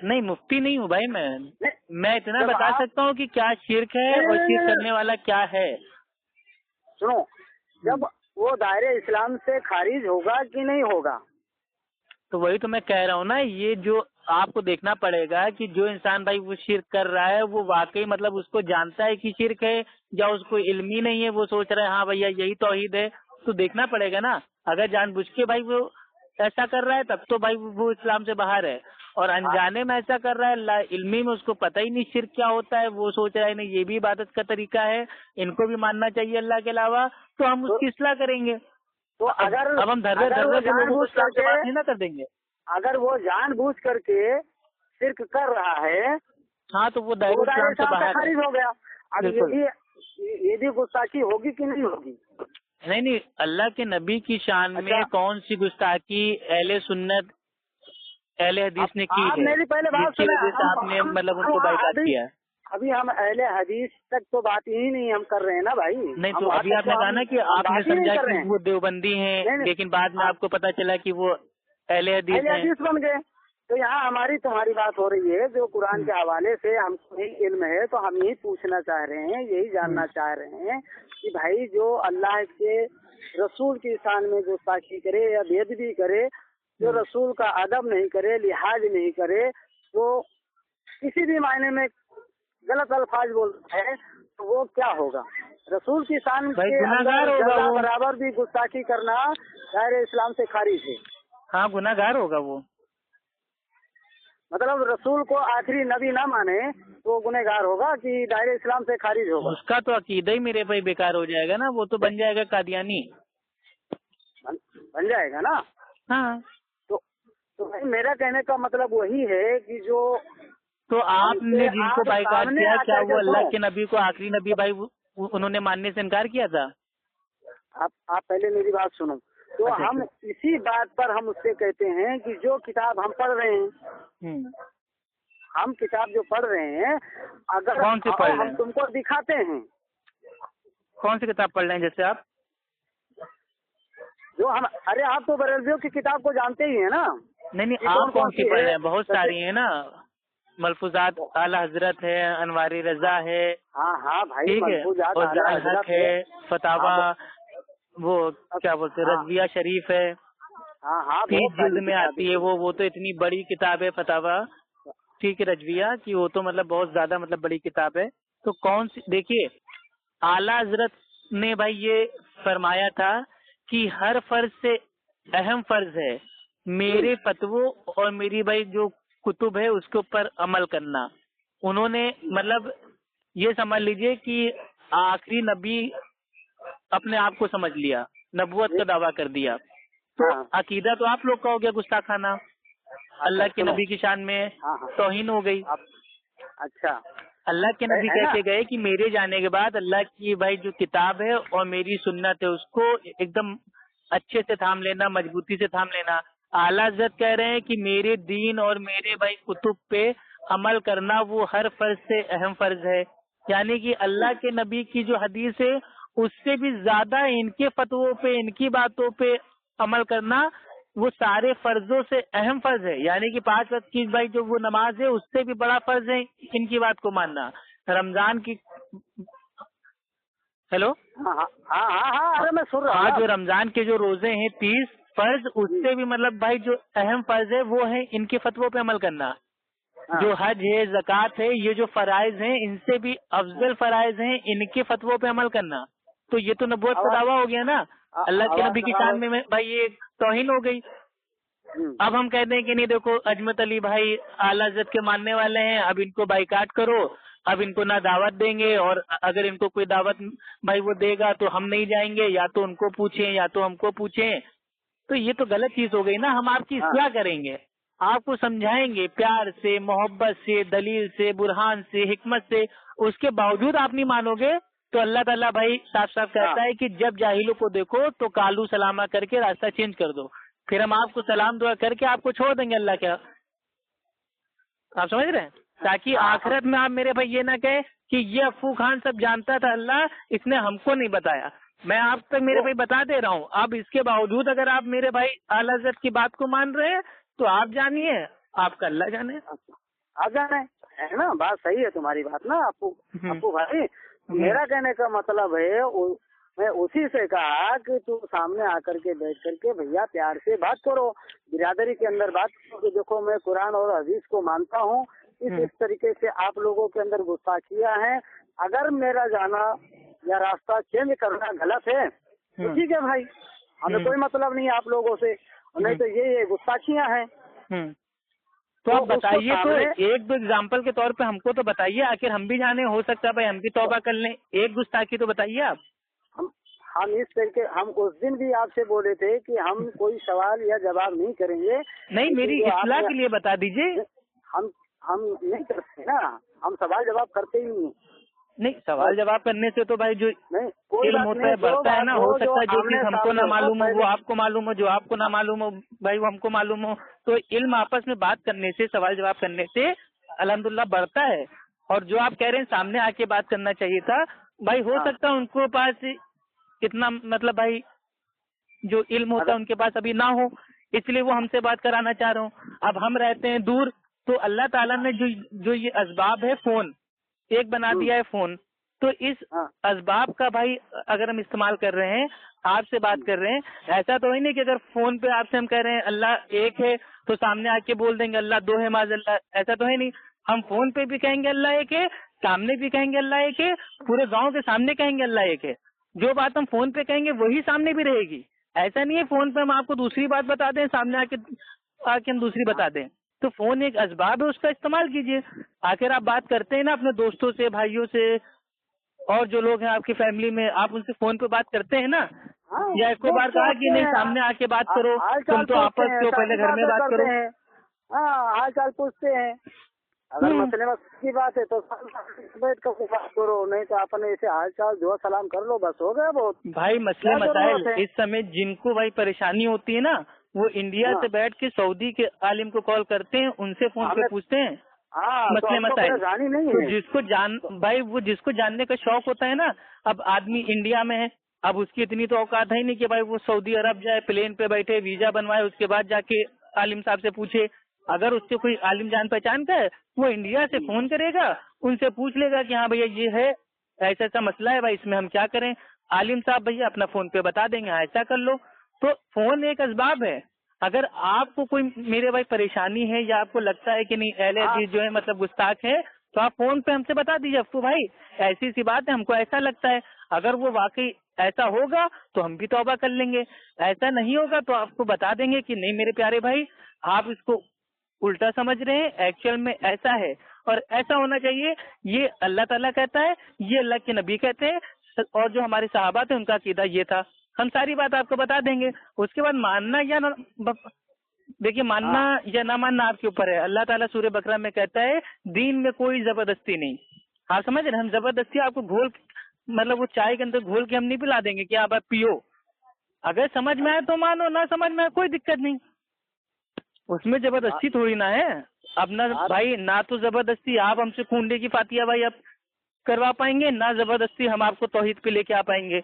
नहीं, मुफ्ती नहीं हूँ भाई मैं इतना बता सकता हूँ कि क्या शिर्क है और शिर्क करने वाला क्या है। सुनो, जब वो दायरे इस्लाम से खारिज होगा कि नहीं होगा? तो वही तो मैं कह रहा हूँ ना, ये जो आपको देखना पड़ेगा कि जो इंसान भाई वो शिर्क कर रहा है वो वाकई मतलब उसको जानता है कि शिर्क है, या उसको इल्म ही नहीं है, वो सोच रहा है हाँ भैया यही तौहीद है। तो देखना पड़ेगा ना, अगर जानबूझ के भाई वो ऐसा कर रहा है तब तो भाई वो इस्लाम से बाहर है, और अनजाने में ऐसा कर रहा है, इल्मी में उसको पता ही नहीं शिर्क क्या होता है, वो सोच रहा है नहीं ये भी इबादत का तरीका है, इनको भी मानना चाहिए अल्लाह के अलावा, तो हम उसकी इस्लाह करेंगे। तो अगर अब हम धर्रे पे लोगों को इस्लाम से बात नहीं ना कर देंगे। अगर वो जानबूझ करके शिर्क कर रहा है, हाँ, तो वो दायरे इस्लाम से बाहर खारिज हो गया। अब ये भी गुस्ताखी होगी कि नहीं होगी? नहीं, अल्लाह के नबी की शान में कौन सी गुस्ताखी अहले सुन्नत अहले हदीस ने की है? मेरी पहले बात सुने, आपने मतलब उनको बाइकाट किया। अभी हम अहले हदीस तक तो बात ही नहीं हम कर रहे हैं ना भाई। नहीं, तो अभी आपने कहा ना कि आपने समझा कि वो देवबंदी हैं, लेकिन बाद में आपको पता चला कि वो अहले हदीस बन गए। तो यहाँ हमारी तुम्हारी बात हो रही है, जो कुरान के हवाले से हमको यही इल्म है, तो हम यही पूछना चाह रहे हैं, यही जानना चाह रहे हैं कि भाई जो अल्लाह के रसूल की शान में गुस्ताखी करे या बेअदबी करे, जो रसूल का अदब नहीं करे, लिहाज नहीं करे, तो किसी भी मायने में गलत अल्फाज बोलता है, तो वो क्या होगा? रसूल की शान के अंदर बराबर भी गुस्ताखी करना दायरे इस्लाम से खारिज है। हाँ, गुनाहगार होगा वो। मतलब रसूल को आखिरी नबी ना माने तो गुनहगार होगा कि दायरे इस्लाम से खारिज होगा? उसका तो अकीदा ही मेरे भाई बेकार हो जाएगा ना, वो तो बन जाएगा कादियानी। बन जाएगा ना? हाँ। तो भाई मेरा कहने का मतलब वही है कि जो तो आपने जिनको बाइकाट किया, क्या वो अल्लाह के नबी को आखिरी नबी भाई उन्होंने मानने से इनकार किया था? आप पहले मेरी बात सुनो। तो हम इसी बात पर हम उससे कहते हैं कि जो किताब हम पढ़ रहे हैं, हम किताब जो पढ़ रहे हैं, अगर कौन सी पढ़ रहे हैं? हम तुमको दिखाते हैं। कौन सी किताब पढ़ रहे हैं? जैसे आप जो हम, अरे आप तो बरेलवियों की किताब को जानते ही है ना? नहीं, आप कौन सी पढ़ रहे हैं? बहुत सारी है ना, मलफूजात आला हजरत है, अनवारी रजा है। हाँ भाई, ठीक है, और हक है, फतावा, वो क्या बोलते हैं, रजविया शरीफ है। हाँ, 30 जिल्द में आती है वो तो इतनी बड़ी किताब है फतावा, ठीक है, रजविया की, वो तो मतलब बहुत ज्यादा मतलब बड़ी किताब है। तो कौन सी, देखिए आला हजरत ने भाई ये फरमाया था कि हर फर्ज से अहम फर्ज है मेरे फतवों और मेरी भाई जो कुतुब है उसके ऊपर अमल करना। उन्होंने मतलब ये समझ लीजिए कि आखिरी नबी अपने आप को समझ लिया, नबुवत का दावा कर दिया। तो अकीदा तो आप लोग का हो गया गुस्ताखाना, अल्लाह के नबी की शान में तौहीन हो गई। अच्छा, अल्लाह के नबी कहते गए कि मेरे जाने के बाद अल्लाह की भाई जो किताब है और मेरी सुन्नत है उसको एकदम अच्छे से थाम लेना, मजबूती से थाम लेना। आला हज़रत कह रहे हैं कि मेरे दीन और मेरे भाई कुतुब पे अमल करना वो हर फर्ज से अहम फर्ज है, यानी कि अल्लाह के नबी की जो हदीस है उससे भी ज्यादा इनके फतवों पे, इनकी बातों पे अमल करना वो सारे फर्जों से अहम फर्ज है। यानी कि 5 वक्त की भाई जो वो नमाज है उससे भी बड़ा फर्ज है इनकी बात को मानना। रमजान की, हेलो, हाँ, अरे मैं सुन रहा हूँ। जो रमजान के जो रोजे हैं 30 फर्ज, उससे भी मतलब भाई जो अहम फर्ज है वो है इनके फतवों पे अमल करना। जो हज है, ज़कात है, ये जो फराइज हैं इनसे भी अफजल फराइज हैं इनके फतवों पे अमल करना। तो ये तो नबूवत का दावा हो गया ना, अल्लाह के नबी की शान में भाई ये तौहीन हो गई। अब हम कहते हैं कि नहीं देखो अजमत अली भाई आला हज़रत के मानने वाले हैं, अब इनको बाइकाट करो, अब इनको ना दावत देंगे, और अगर इनको कोई दावत भाई वो देगा तो हम नहीं जाएंगे, या तो उनको पूछें या तो हमको पूछें। तो ये तो गलत चीज हो गई ना। हम आपकी इस्लाह करेंगे, आपको समझाएंगे प्यार से, मोहब्बत से, दलील से, बुरहान से, हिकमत से, उसके बावजूद आप नहीं मानोगे तो अल्लाह ताला भाई साफ साफ कहता है कि जब जाहिलों को देखो तो कालू सलामा करके रास्ता चेंज कर दो, फिर हम आपको सलाम दुआ करके आपको छोड़ देंगे। अल्लाह क्या, आप समझ रहे हैं? ताकि आखिरत में आप मेरे भाई ये ना कहे कि ये अफू खान सब जानता था अल्लाह, इसने हमको नहीं बताया। मैं आप तक मेरे भाई बता दे रहा हूँ। अब इसके बावजूद अगर आप मेरे भाई आला हज़रत की बात को मान रहे हैं तो आप जानिए, आपका अल्लाह जाने। आप जाने, है ना, बात सही है तुम्हारी बात ना अपू भाई। मेरा कहने का मतलब है मैं उसी से कहा कि तू सामने आकर के बैठ करके भैया प्यार से बात करो, बिरादरी के अंदर बात करो कि देखो मैं कुरान और हदीस को मानता हूँ, इस तरीके से आप लोगों के अंदर गुस्ताखियां हैं, अगर मेरा जाना या रास्ता चेंज करना गलत है तो ठीक है भाई, हमें कोई मतलब नहीं है आप लोगों से, नहीं तो ये गुस्ताखियां हैं। तो आप बताइए, तो एक दो एग्जाम्पल के तौर पे हमको तो बताइए, आखिर हम भी जाने, हो सकता है भाई हम भी तौबा कर लें, एक गुस्ताखी तो बताइए आप। हम इस तरीके, हम उस दिन भी आपसे बोले थे कि हम कोई सवाल या जवाब नहीं करेंगे। नहीं, मेरी इस्लाह के लिए बता दीजिए। हम नहीं करते ना, हम सवाल जवाब करते ही नहीं, सवाल जवाब करने से तो भाई जो इल्म होता है बढ़ता है ना, हो सकता है जो चीज हमको ना मालूम हो वो आपको मालूम हो, जो आपको ना मालूम हो भाई वो हमको मालूम हो, तो इल्म आपस में बात करने से, सवाल जवाब करने से अल्हम्दुलिल्लाह बढ़ता है। और जो आप कह रहे हैं सामने आके बात करना चाहिए था, भाई हो सकता है उनको पास इतना मतलब भाई जो इल्म होता है उनके पास अभी ना हो, इसलिए वो हमसे बात कराना चाह रहे हो। अब हम रहते हैं दूर, तो अल्लाह ताला ने जो ये असबाब है, फोन एक बना दिया है फोन, तो इस असबाब का भाई अगर हम इस्तेमाल कर रहे हैं, आपसे बात कर रहे हैं, ऐसा तो है नहीं कि अगर फोन पे आपसे हम कह रहे हैं अल्लाह एक है तो सामने आके बोल देंगे अल्लाह दो है माज़अल्लाह, ऐसा तो है नहीं। हम फोन पे भी कहेंगे अल्लाह एक है, सामने भी कहेंगे अल्लाह एक है, पूरे गाँव के सामने कहेंगे अल्लाह एक है। जो बात हम फोन पे कहेंगे वही सामने भी रहेगी। ऐसा नहीं है फोन पे हम आपको दूसरी बात बता दें, सामने आके हम दूसरी बता दें। तो फोन एक असबाब है, उसका इस्तेमाल कीजिए। आखिर आप बात करते हैं ना अपने दोस्तों से, भाइयों से, और जो लोग हैं आपकी फैमिली में, आप उनसे फोन पे बात करते हैं ना? या एक बार कहा कि नहीं सामने आके बात करो, तुम तो आपस में पहले घर में बात करो। हाँ, हाल चाल पूछते हैं, अगर मसले की बात है तो बैठ कर बात करो, नहीं तो अपन ऐसे हाल चाल दुआ सलाम कर लो, बस हो गया बहुत। भाई मसले मसाइल इस समय जिनको भाई परेशानी होती है ना, वो इंडिया से बैठ के सऊदी के आलिम को कॉल करते हैं, उनसे फोन पे पूछते हैं मसले मसाइल। तो जिसको जानने का शौक होता है ना, अब आदमी इंडिया में है, अब उसकी इतनी तो औकात है नहीं कि भाई वो सऊदी अरब जाए, प्लेन पे बैठे, वीजा बनवाए, उसके बाद जाके आलिम साहब से पूछे। अगर उससे कोई आलिम जान पहचान का है, वो इंडिया से फोन करेगा, उनसे पूछ लेगा कि हाँ भैया ये है, ऐसा ऐसा मसला है भाई, इसमें हम क्या करें। आलिम साहब भैया अपना फोन पे बता देंगे, ऐसा कर लो। तो फोन एक असबाब है। अगर आपको कोई मेरे भाई परेशानी है, या आपको लगता है कि नहीं अहले हदीस जो है मतलब गुस्ताख है, तो आप फोन पे हमसे बता दीजिए, अफ्फू भाई ऐसी सी बात है, हमको ऐसा लगता है। अगर वो वाकई ऐसा होगा तो हम भी तौबा कर लेंगे, ऐसा नहीं होगा तो आपको बता देंगे कि नहीं मेरे प्यारे भाई, आप इसको उल्टा समझ रहे हैं, एक्चुअल में ऐसा है और ऐसा होना चाहिए। ये अल्लाह ताला कहता है, ये अल्लाह के नबी कहते हैं, और जो हमारे सहाबा थे उनका अकीदा ये था। हम सारी बात आपको बता देंगे। उसके बाद मानना या ना, देखिए मानना या ना मानना आपके ऊपर है। अल्लाह ताला सूरह बकरा में कहता है दीन में कोई जबरदस्ती नहीं। आप समझ रहे हैं, हम जबरदस्ती आपको घोल मतलब वो चाय के अंदर घोल के हम नहीं पिला देंगे कि आप पियो। अगर समझ में आए तो मानो, ना समझ में आए कोई दिक्कत नहीं, उसमें जबरदस्ती थोड़ी ना है। अब ना भाई, ना तो जबरदस्ती आप हमसे खूंडे की फातिया भाई आप करवा पाएंगे, ना जबरदस्ती हम आपको तौहीद पे लेके आ पाएंगे।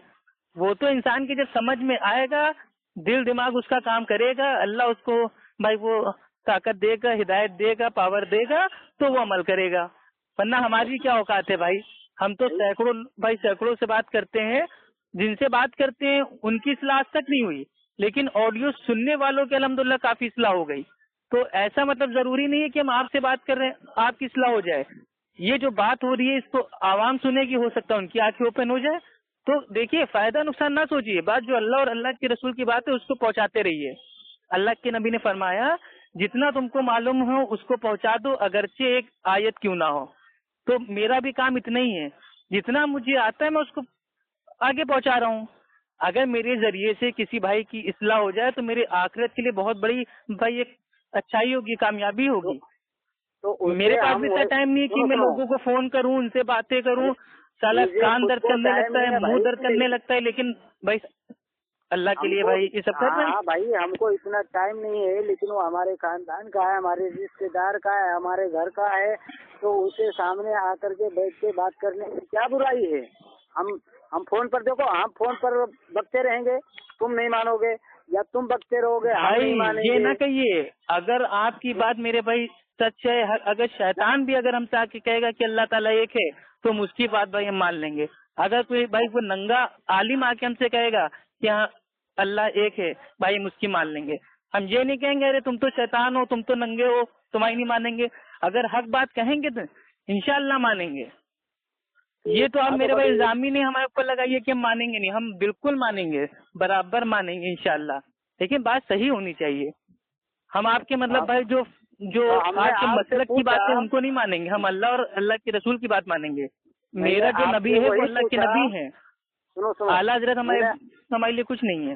वो तो इंसान की जब समझ में आएगा, दिल दिमाग उसका काम करेगा, अल्लाह उसको भाई वो ताकत देगा, हिदायत देगा, पावर देगा, तो वो अमल करेगा। वरना हमारी क्या औकात है भाई, हम तो सैकड़ों से बात करते हैं, जिनसे बात करते हैं उनकी इस्लाह आज तक नहीं हुई, लेकिन ऑडियो सुनने वालों के अल्हम्दुलिल्लाह काफी इस्लाह हो गई। तो ऐसा मतलब जरूरी नहीं है कि हम आपसे बात कर रहे हैं आपकी इस्लाह हो जाए। ये जो बात हो रही है इसको आवाम सुनेगी, हो सकता है उनकी आंखें ओपन हो जाए। तो देखिए, फायदा नुकसान ना सोचिए, बात जो अल्लाह और अल्लाह के रसूल की बात है उसको पहुंचाते रहिए। अल्लाह के नबी ने फरमाया जितना तुमको मालूम हो उसको पहुंचा दो, अगरचे एक आयत क्यों ना हो। तो मेरा भी काम इतना ही है, जितना मुझे आता है मैं उसको आगे पहुंचा रहा हूँ। अगर मेरे जरिए से किसी भाई की इस्लाह हो जाए तो मेरे आखिरत के लिए बहुत बड़ी भाई एक अच्छाई होगी, कामयाबी होगी। तो मेरे पास भी इतना टाइम नहीं है कि मैं लोगों को फोन करूं, उनसे बातें करूं। साला कान दर्द करने लगता है, मुंह दर्द करने लगता है, लेकिन भाई अल्लाह के लिए भाई ये सब कर रहे हैं। हाँ भाई, हमको इतना टाइम नहीं है, लेकिन वो हमारे खानदान का है, हमारे रिश्तेदार का है, हमारे घर का है, तो उसे सामने आकर के बैठ के बात करने में क्या बुराई है। हम फोन पर देखो, हम फोन पर बकते रहेंगे, तुम नहीं मानोगे, या तुम बकते रहोगे, हम भाई नहीं मानेंगे। ये ना कहिए, अगर आपकी बात मेरे भाई सच है, अगर शैतान भी अगर हमसे आके कहेगा कि अल्लाह ताला एक है तो हम उसकी बात भाई हम मान लेंगे। अगर कोई भाई वो नंगा आलिम आके हमसे कहेगा कि हाँ अल्लाह एक है, भाई हम उसकी मान लेंगे। हम ये नहीं कहेंगे अरे तुम तो शैतान हो, तुम तो नंगे हो, तुम्हारी नहीं मानेंगे। अगर हक बात कहेंगे तो इंशाअल्लाह मानेंगे। ये तो आप मेरे भाई इल्जाम ही नहीं हमारे ऊपर लगाइए कि हम मानेंगे नहीं, हम बिल्कुल मानेंगे, बराबर मानेंगे इंशाअल्लाह। लेकिन बात सही होनी चाहिए। हम आपके मतलब भाई जो जो आपके मसलक की बात है उनको नहीं मानेंगे, हम अल्लाह और अल्लाह के रसूल की बात मानेंगे। मेरा जो नबी है वो अल्लाह के नबी है, आला हजरत हमारे लिए कुछ नहीं है।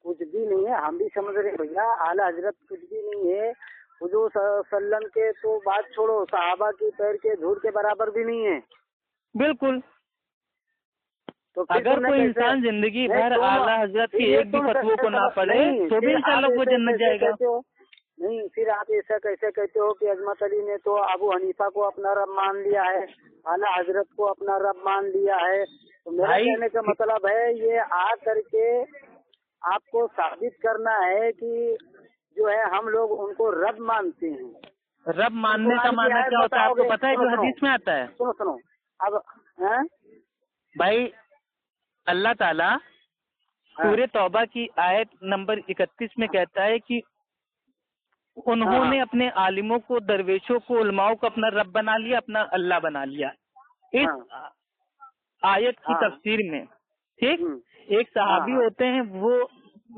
कुछ भी नहीं है, हम भी समझ रहे भैया, आला हजरत कुछ भी नहीं है। हुजूर सल्लम के तो बात छोड़ो, सहाबा की पैर के धूल के बराबर भी नहीं है। बिल्कुल। तो अगर कोई इंसान जिंदगी भर आला हजरत के एक भी फतवे को ना पढ़े तो भी इंशाअल्लाह वो जन्नत जाएगा। नहीं, फिर आप ऐसा कैसे कहते हो कि अजमत अली ने तो अबू हनीफा को अपना रब मान लिया है, आला हजरत को अपना रब मान लिया है। तो मेरा कहने का मतलब है ये आ करके आपको साबित करना है कि जो है हम लोग उनको रब मानते हैं। रब मानने का माना क्या होता है आपको पता है? जो हदीस में आता है। सुनो अब है भाई, अल्लाह ताला सूरे तौबा की आयत नंबर 31 में कहता है कि उन्होंने अपने आलिमों को, दरवेशों को, उलमाओं को अपना रब बना लिया, अपना अल्लाह बना लिया। इस आयत की तफसीर में ठीक, एक सहाबी होते हैं, वो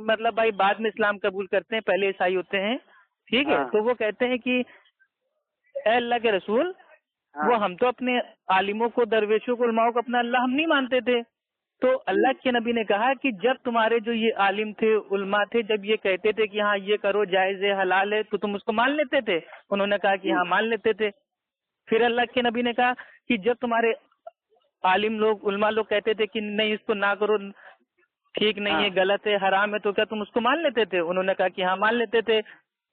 मतलब भाई बाद में इस्लाम कबूल करते हैं, पहले ईसाई होते हैं, ठीक है। तो वो कहते हैं कि ए अल्लाह के रसूल, वो हम तो अपने आलिमों को, दरवेशों को, उलमाओं को अपना अल्लाह हम नहीं मानते थे। तो अल्लाह के नबी ने कहा कि जब तुम्हारे जो ये आलिम थे, उलमा थे, जब ये कहते थे कि हाँ ये करो, जायज है, हलाल है, तो तुम उसको मान लेते थे? उन्होंने कहा कि हाँ मान लेते थे। फिर अल्लाह के नबी ने कहा कि जब तुम्हारे आलिम लोग, उलमा लोग कहते थे कि नहीं इसको ना करो, ठीक नहीं है, गलत है, हराम है, तो क्या तुम उसको मान लेते थे? उन्होंने कहा कि हाँ मान लेते थे।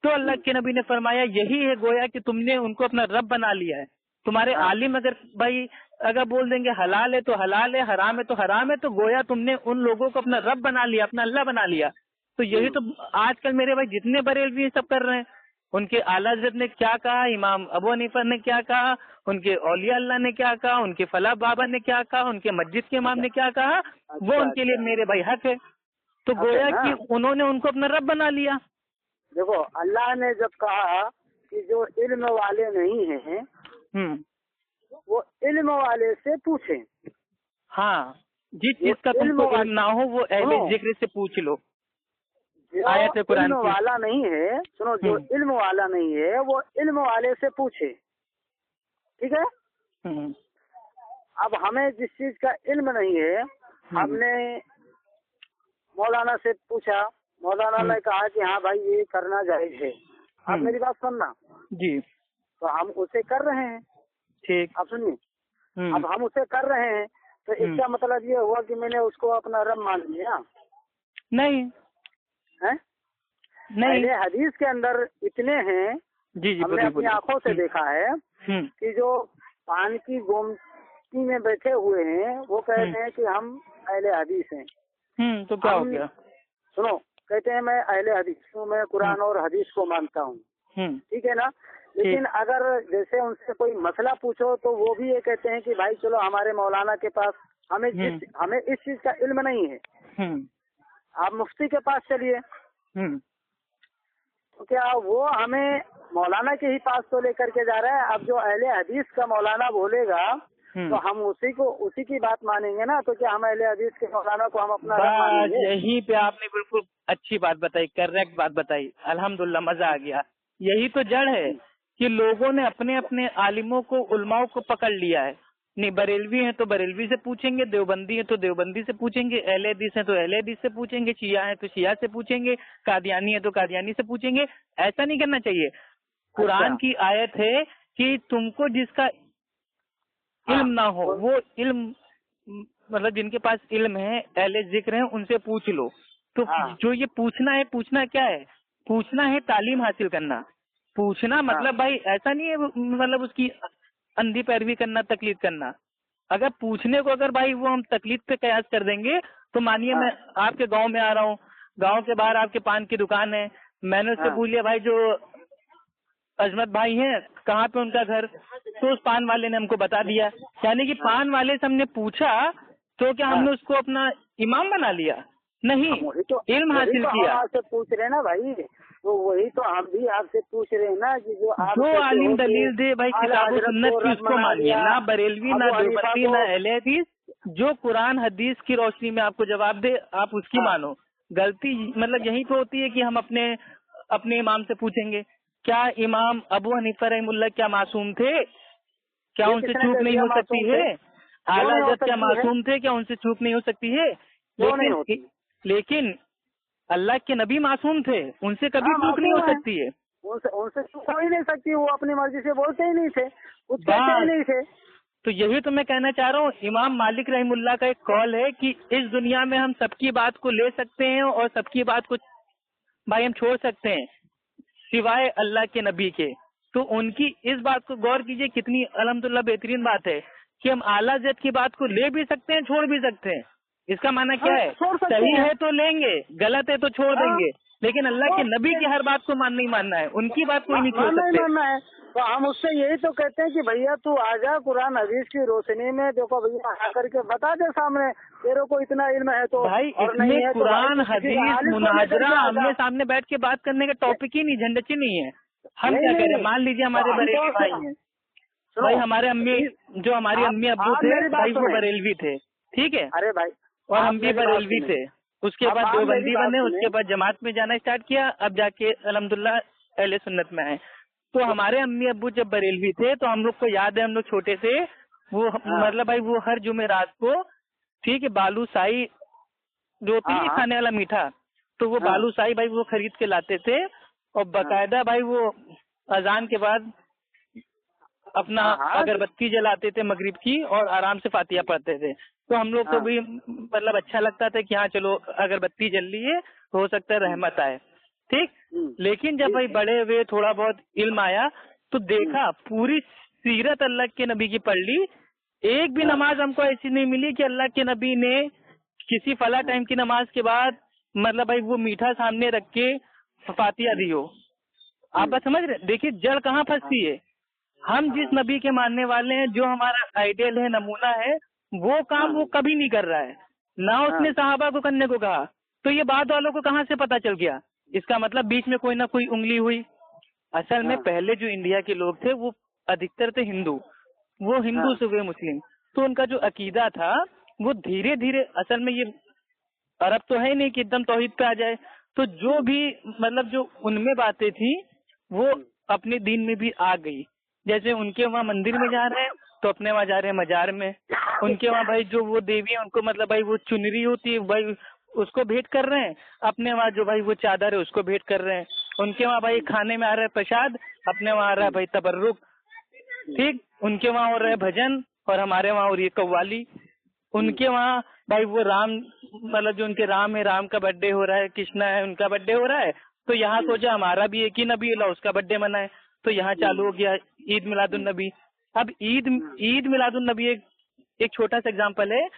तो अल्लाह के नबी ने फरमाया यही है गोया कि तुमने उनको अपना रब बना लिया है। तुम्हारे आलिम अगर भाई अगर बोल देंगे हलाल है तो हलाल है, हराम है तो हराम है, तो गोया तुमने उन लोगों को अपना रब बना लिया, अपना अल्लाह बना लिया। तो यही तो आजकल मेरे भाई जितने बरेलवी ये सब कर रहे हैं। उनके आला हज़रत ने क्या कहा, इमाम अबू हनीफा ने क्या कहा, उनके औलिया अल्लाह ने क्या कहा, उनके फला बाबा ने क्या कहा, उनके मस्जिद के इमाम ने क्या कहा, वो उनके लिए मेरे भाई हक है। तो गोया कि उन्होंने उनको अपना रब बना लिया। देखो अल्लाह ने जब कहा कि जो इल्म वाले नहीं हैं वो इल्म वाले से पूछें। हाँ, जिस चीज का तुमको इल्म ना हो वो अहले जिक्र से पूछ लो। आयत कुरान इल्म वाला नहीं है, सुनो, जो इल्म वाला नहीं है वो इल्म वाले से पूछे, ठीक है। अब हमें जिस चीज का इल्म नहीं है, हमने मौलाना से पूछा, मौलाना ने कहा कि हाँ भाई ये करना जायज है। आप मेरी बात सुनना जी। तो हम उसे कर रहे हैं, ठीक। आप सुनिए, अब हम उसे कर रहे हैं तो इसका मतलब ये हुआ कि मैंने उसको अपना रब मान लिया? नहीं है? नहीं। हदीस के अंदर इतने हैं, जी, हमने अपनी आंखों से देखा है कि जो पान की गोमती में बैठे हुए हैं वो कहते हैं कि हम अहले हदीस हैं। तो क्या हो गया? सुनो, कहते हैं मैं अहले हदीस हूँ, मैं कुरान और हदीस को मानता हूँ, ठीक है ना। लेकिन अगर जैसे उनसे कोई मसला पूछो तो वो भी ये कहते हैं कि भाई चलो हमारे मौलाना के पास, हमें इस चीज का इल्म नहीं है, आप मुफ्ती के पास चलिए। तो क्या वो हमें मौलाना के ही पास तो लेकर के जा रहा है? अब जो अहले हदीस का मौलाना बोलेगा तो हम उसी की बात मानेंगे ना। तो क्या हम अहले हदीस के मौलाना को हम अपना मानेंगे? यही पे आपने बिल्कुल अच्छी बात बताई, करेक्ट बात बताई, अल्हम्दुलिल्लाह, मजा आ गया। यही तो जड़ है कि लोगों ने अपने अपने आलिमों को, उलमाओं को पकड़ लिया है। नहीं, बरेलवी हैं तो बरेलवी से पूछेंगे, देवबंदी हैं तो देवबंदी से पूछेंगे, अहले हदीस हैं तो अहले हदीस से पूछेंगे, शिया हैं तो शिया से पूछेंगे, कादियानी है तो कादियानी से पूछेंगे। ऐसा नहीं करना चाहिए। कुरान की आयत है कि तुमको जिसका इल्म ना हो वो इल्म, मतलब जिनके पास इल्म है, अहले जिक्र हैं, उनसे पूछ लो। तो जो ये पूछना है, पूछना क्या है? पूछना है तालीम हासिल करना। पूछना मतलब भाई ऐसा नहीं है मतलब उसकी अंधी पैरवी करना, तकलीद करना। अगर पूछने को अगर भाई वो हम तकलीद पे कयास कर देंगे तो मानिए मैं आपके गांव में आ रहा हूँ, गांव के बाहर आपके पान की दुकान है। मैंने उससे पूछ लिया भाई जो अजमत भाई हैं कहाँ पे उनका घर, तो उस पान वाले ने हमको बता दिया। यानी कि पान वाले से हमने पूछा तो क्या हमने उसको अपना इमाम बना लिया? नहीं, इल्म हासिल किया। आपसे पूछ रहे ना भाई, तो वही तो हम भी आपसे पूछ रहे हैं ना कि जो आलिम दलील दे भाई किताब सुन्नत की उसको मानिए, ना बरेलवी ना देवबंदी ना अहले हदीस, जो कुरान हदीस की रोशनी में आपको जवाब दे आप उसकी मानो। गलती मतलब यही तो होती है कि हम अपने इमाम से पूछेंगे क्या इमाम अबू हनीफा रहमुल्लाह क्या मासूम थे? क्या उनसे चूक नहीं हो सकती है? आला हज़रत क्या मासूम थे? क्या उनसे चूक नहीं हो सकती है? लेकिन अल्लाह के नबी मासूम थे, उनसे कभी चूक नहीं हो सकती है। उनसे चूक हो ही नहीं सकती, वो अपनी मर्जी से बोलते ही नहीं थे, कुछ कहते ही नहीं थे। तो यही तो मैं कहना चाह रहा हूँ, इमाम मालिक रहमुल्लाह का एक कॉल है कि इस दुनिया में हम सबकी बात को ले सकते हैं और सबकी बात को भाई हम छोड़ सकते हैं सिवाय अल्लाह के नबी के। तो उनकी इस बात को गौर कीजिए, कितनी अल्हम्दुलिल्लाह बेहतरीन बात है कि हम आला हज़रत की बात को ले भी सकते हैं, छोड़ भी सकते हैं। इसका माना क्या है? सही है तो लेंगे, गलत है तो छोड़ देंगे, लेकिन अल्लाह के नबी की हर बात को नहीं मानना है, उनकी बात कोई नहीं छोड़ सकते। मानना है तो हम उससे यही तो कहते हैं कि भैया तू आजा कुरान हदीस की रोशनी में, देखो भैया आकर के बता दे सामने, तेरे को इतना इल्म है तो। भाई इसमें कुरान हदीस मुनाजरा आमने सामने बैठ के बात करने का टॉपिक ही नहीं, झंडच ही नहीं है। हम क्या करें? मान लीजिए हमारे बरेलवी भाई हैं भाई, हमारे हमारी अम्मी अब्बू थे भाई वो बरेलवी थे, ठीक है, अरे भाई और हम भी बरेलवी थे। उसके बाद देवबंदी बने, उसके बाद जमात में जाना स्टार्ट किया, अब जाके अल्हम्दुलिल्लाह अहले सुन्नत में आए। तो हमारे अम्मी अब्बू जब बरेलवी थे तो हम लोग को याद है, हम लोग छोटे से वो मतलब भाई वो हर जुमेरात को, ठीक है, बालूशाही जो होती है खाने वाला मीठा, तो वो बालूशाही भाई वो खरीद के लाते थे और बकायदा भाई वो अजान के बाद अपना अगरबत्ती जलाते थे मगरिब की और आराम से फातिहा पढ़ते थे। तो हम लोग को भी मतलब अच्छा लगता था कि हाँ चलो अगरबत्ती जल रही है, हो सकता है रहमत आए, ठीक। लेकिन जब भाई बड़े हुए, थोड़ा बहुत इल्म आया, तो देखा पूरी सीरत अल्लाह के नबी की पढ़ ली, एक भी नमाज हमको ऐसी नहीं मिली कि अल्लाह के नबी ने किसी फला टाइम की नमाज के बाद मतलब भाई वो मीठा सामने रख के फातिहा दी हो। आप बात समझ रहे? देखिए जड़ कहाँ फंसती है। हम जिस नबी के मानने वाले हैं, जो हमारा आइडियल है, नमूना है, वो काम वो कभी नहीं कर रहा है, ना उसने सहाबा को करने को कहा। तो ये बाद वालों को कहाँ से पता चल गया? इसका मतलब बीच में कोई ना कोई उंगली हुई। असल में पहले जो इंडिया के लोग थे वो अधिकतर थे हिंदू, वो हिंदू से हुए मुस्लिम, तो उनका जो अकीदा था वो धीरे धीरे, असल में ये अरब तो है नहीं कि एकदम तौहीद पे आ जाए, तो जो भी मतलब जो उनमें बातें थी वो अपने दीन में भी आ गई। जैसे उनके वहाँ मंदिर में जा रहे हैं तो अपने वहाँ जा रहे हैं मजार में, उनके वहाँ भाई जो वो देवी है उनको मतलब भाई वो चुनरी होती है भाई उसको भेंट कर रहे हैं, अपने वहाँ जो भाई वो चादर है उसको भेंट कर रहे हैं। उनके वहाँ भाई खाने में आ रहा है प्रसाद, अपने वहाँ आ रहा है भाई तबर्रुक, ठीक। उनके वहाँ हो रहा है भजन और हमारे वहाँ हो रही है कव्वाली। उनके वहाँ भाई वो राम मतलब जो उनके राम है, राम का बर्थडे हो रहा है, कृष्णा है उनका बर्थडे हो रहा है, तो यहाँ सोचा हमारा भी एक ही नबी अल्लाह उसका बर्थडे मनाए, तो यहाँ चालू हो गया ईद मिलादुन नबी। अब ईद मिलादुन नबी एक छोटा सा एग्जांपल है,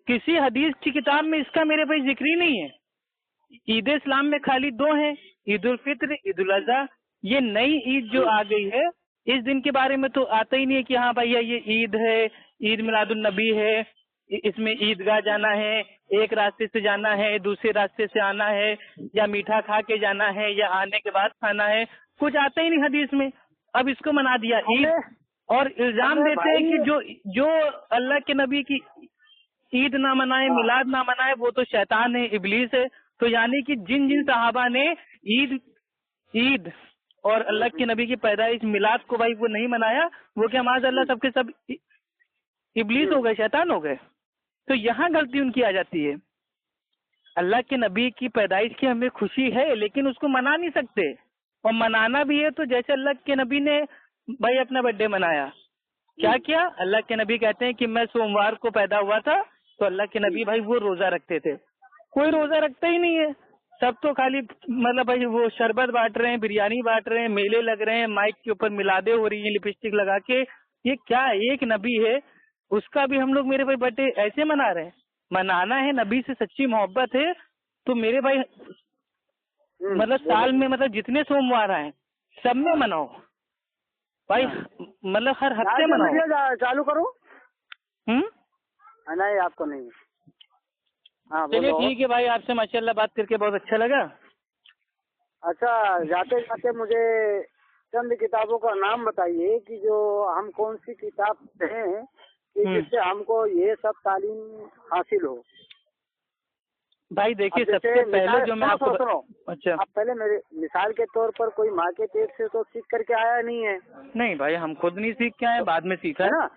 किसी हदीस की किताब में इसका मेरे भाई जिक्र ही नहीं है। ईद इस्लाम में खाली दो हैं, ईद उल फित्र, ईद उल अज़हा। ये नई ईद जो आ गई है इस दिन के बारे में तो आता ही नहीं है कि हाँ भैया ये ईद है, ईद मिलादुन नबी है, इसमें ईदगाह जाना है, एक रास्ते से जाना है, दूसरे रास्ते से आना है, या मीठा खा के जाना है, या आने के बाद खाना है, कुछ आता ही नहीं हदीस में। अब इसको मना दिया ईद, और इल्जाम देते हैं कि जो अल्लाह के नबी की ईद ना मनाए, मिलाद ना मनाए, वो तो शैतान है, इब्लीस है। तो यानी कि जिन जिन सहाबा ने ईद और अल्लाह के नबी की पैदाइश मिलाद को भाई वो नहीं मनाया, वो क्या माज़अल्लाह सबके सब इब्लीस हो गए, शैतान हो गए? तो यहाँ गलती उनकी आ जाती है। अल्लाह के नबी की पैदाइश की हमें खुशी है, लेकिन उसको मना नहीं सकते, और मनाना भी है तो जैसे अल्लाह के नबी ने भाई अपना बर्थडे मनाया, क्या किया? अल्लाह के नबी कहते हैं कि मैं सोमवार को पैदा हुआ था, तो अल्लाह के नबी भाई वो रोजा रखते थे। कोई रोजा रखता ही नहीं है, सब तो खाली मतलब भाई वो शरबत बांट रहे हैं, बिरयानी बांट रहे हैं, मेले लग रहे हैं, माइक के ऊपर मिलादे हो रही हैं लिपस्टिक लगा के। ये क्या? एक नबी है, उसका भी हम लोग मेरे भाई बर्थडे ऐसे मना रहे हैं? मनाना है, नबी से सच्ची मोहब्बत है तो मेरे भाई मतलब साल में मतलब जितने सोमवार आए सब में मनाओ भाई, मतलब हर हफ्ते मनाओ। चालू करो। नहीं आपको नहीं। हाँ चलिए ठीक है भाई, आपसे माशाल्लाह बात करके बहुत अच्छा लगा। अच्छा, जाते जाते मुझे चंद किताबों का नाम बताइए कि जो हम कौन सी किताब पढ़ें कि जिससे हमको ये सब तालीम हासिल हो। भाई देखिए सबसे पहले जो मैं आपको सुनो, अच्छा आप पहले मेरे मिसाल के तौर पर कोई माँ के पेट से तो सीख करके आया नहीं है। नहीं भाई, हम खुद नहीं सीख के आए, बाद में सीखा है ना।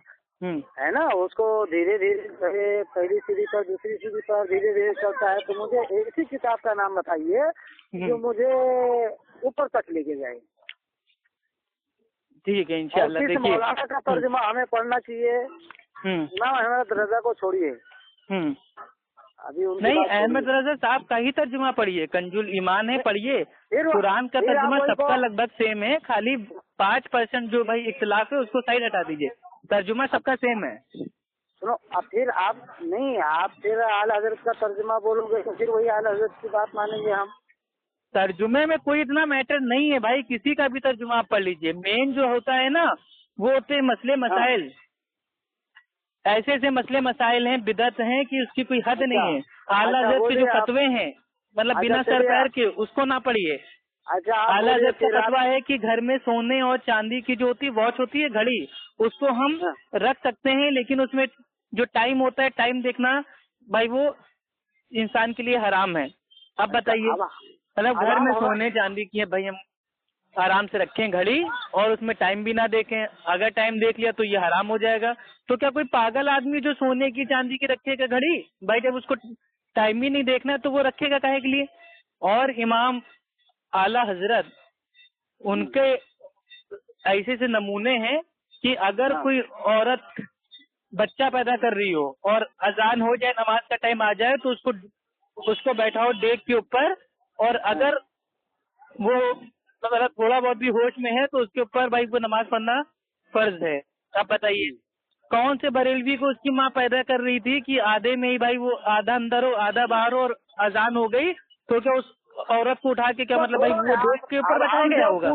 है ना, उसको धीरे धीरे पहली सीढ़ी पर दूसरी सीढ़ी पर धीरे धीरे चलता है। तो मुझे ऐसी किताब का नाम बताइए जो मुझे ऊपर तक लेके जाए। ठीक है इंशाल्लाह। देखिए मौलाना का तर्जुमा हमें पढ़ना चाहिए ना, अहमद रजा को छोड़िए। अभी नहीं, अहमद रजा साहब का ही तर्जुमा पढ़िए, कंजुल ईमान है पढ़िए। कुरान का तर्जुमा सबका लगभग सेम है, खाली 5% जो भाई इख्तिलाफ है उसको साइड हटा दीजिए, तर्जुमा सबका सेम है। सुनो, अब फिर आप नहीं, आप फिर आला हजरत का तर्जुमा बोलोगे तो फिर वही आला हजरत की बात मानेंगे हम। तर्जुमे में कोई इतना मैटर नहीं है भाई, किसी का भी तर्जुमा आप पढ़ लीजिए। मेन जो होता है ना वो होते हैं मसले मसाइल। ऐसे ऐसे मसले मसाइल हैं, बिदअत हैं कि उसकी कोई हद नहीं है। आला हजरत के जो फतवे हैं मतलब बिना सर पैर के, उसको ना पढ़िए। आला हजरत का फतवा है कि घर में सोने और चांदी की जो होती वॉच होती है, घड़ी, उसको हम रख सकते हैं, लेकिन उसमें जो टाइम होता है, टाइम देखना भाई वो इंसान के लिए हराम है। अब बताइए, मतलब घर में सोने चांदी की है भाई, हम आराम से रखें घड़ी और उसमें टाइम भी ना देखें। अगर टाइम देख लिया तो ये हराम हो जाएगा। तो क्या कोई पागल आदमी जो सोने की चांदी की रखेगा घड़ी भाई, जब उसको टाइम ही नहीं देखना है तो वो रखेगा काहे के लिए। और इमाम आला हजरत उनके ऐसे ऐसे नमूने हैं कि अगर कोई औरत बच्चा पैदा कर रही हो और अजान हो जाए, नमाज का टाइम आ जाए, तो उसको बैठाओ डेक के ऊपर, और अगर वो मतलब थोड़ा बहुत भी होश में है तो उसके ऊपर भाई वो नमाज पढ़ना फर्ज है। अब बताइए कौन से बरेलवी को उसकी माँ पैदा कर रही थी कि आधे में ही भाई वो आधा अंदर हो आधा बाहर हो और अजान हो गई, तो क्या उस औरत को उठा के क्या मतलब भाई वो डेक के ऊपर बैठाया गया होगा।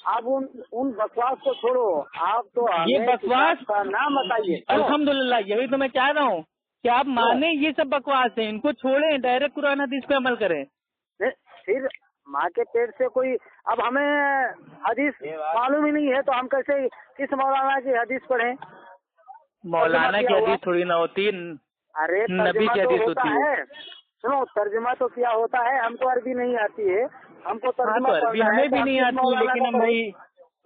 आप उन बकवास को छोड़ो, आप तो ये बकवास का नाम बताइए। अल्हम्दुलिल्लाह, यही तो मैं चाह रहा हूँ कि आप माने ये सब बकवास है, इनको छोड़ें, डायरेक्ट कुरान हदीस पे अमल करें। फिर माँ के पेट से कोई, अब हमें हदीस मालूम ही नहीं है तो हम कैसे किस मौलाना की हदीस पढ़ें। मौलाना की हदीस थोड़ी ना होती, अरे नबी की हदीस होती है। सुनो, तर्जुमा तो क्या होता है, हमको अरबी नहीं आती है, हमको तर्जुमा अरबी हमें भी नहीं आती, लेकिन हम भाई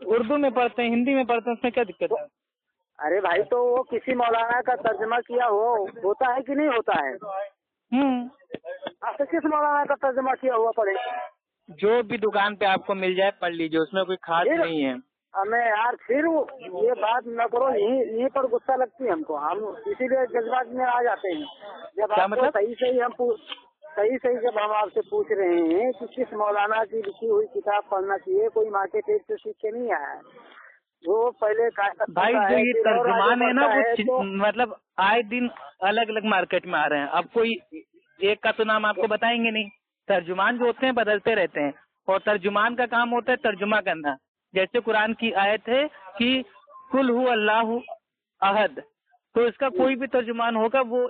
उर्दू में पढ़ते हैं, हिंदी में पढ़ते हैं, उसमें क्या दिक्कत है। अरे भाई तो वो किसी मौलाना का तर्जुमा किया होता है कि नहीं होता है। आपसे किस मौलाना का तर्जुमा किया हुआ पढ़े। जो भी दुकान पे आपको मिल जाए पढ़ लीजिए, उसमें कोई खास नहीं है। हमें यार फिर ये बात न करो, यहीं पर गुस्सा लगती है हमको, हम इसीलिए जज्बात में आ जाते हैं। जब आपको सही जब हम आपसे पूछ रहे हैं कि किस मौलाना की लिखी हुई किताब पढ़ना चाहिए, कोई माँ के पेट से सीख के नहीं आया है, वो पहले भाई जो ये तर्जुमान है ना वो मतलब आए दिन अलग अलग मार्केट में आ रहे हैं। अब कोई एक का तो नाम आपको बताएंगे नहीं, तर्जुमान जो होते हैं बदलते रहते हैं, और तर्जुमान का काम होता है तर्जुमा करना। जैसे कुरान की आयत है कि कुल हु अल्लाहु अहद, तो इसका कोई भी तर्जुमान होगा वो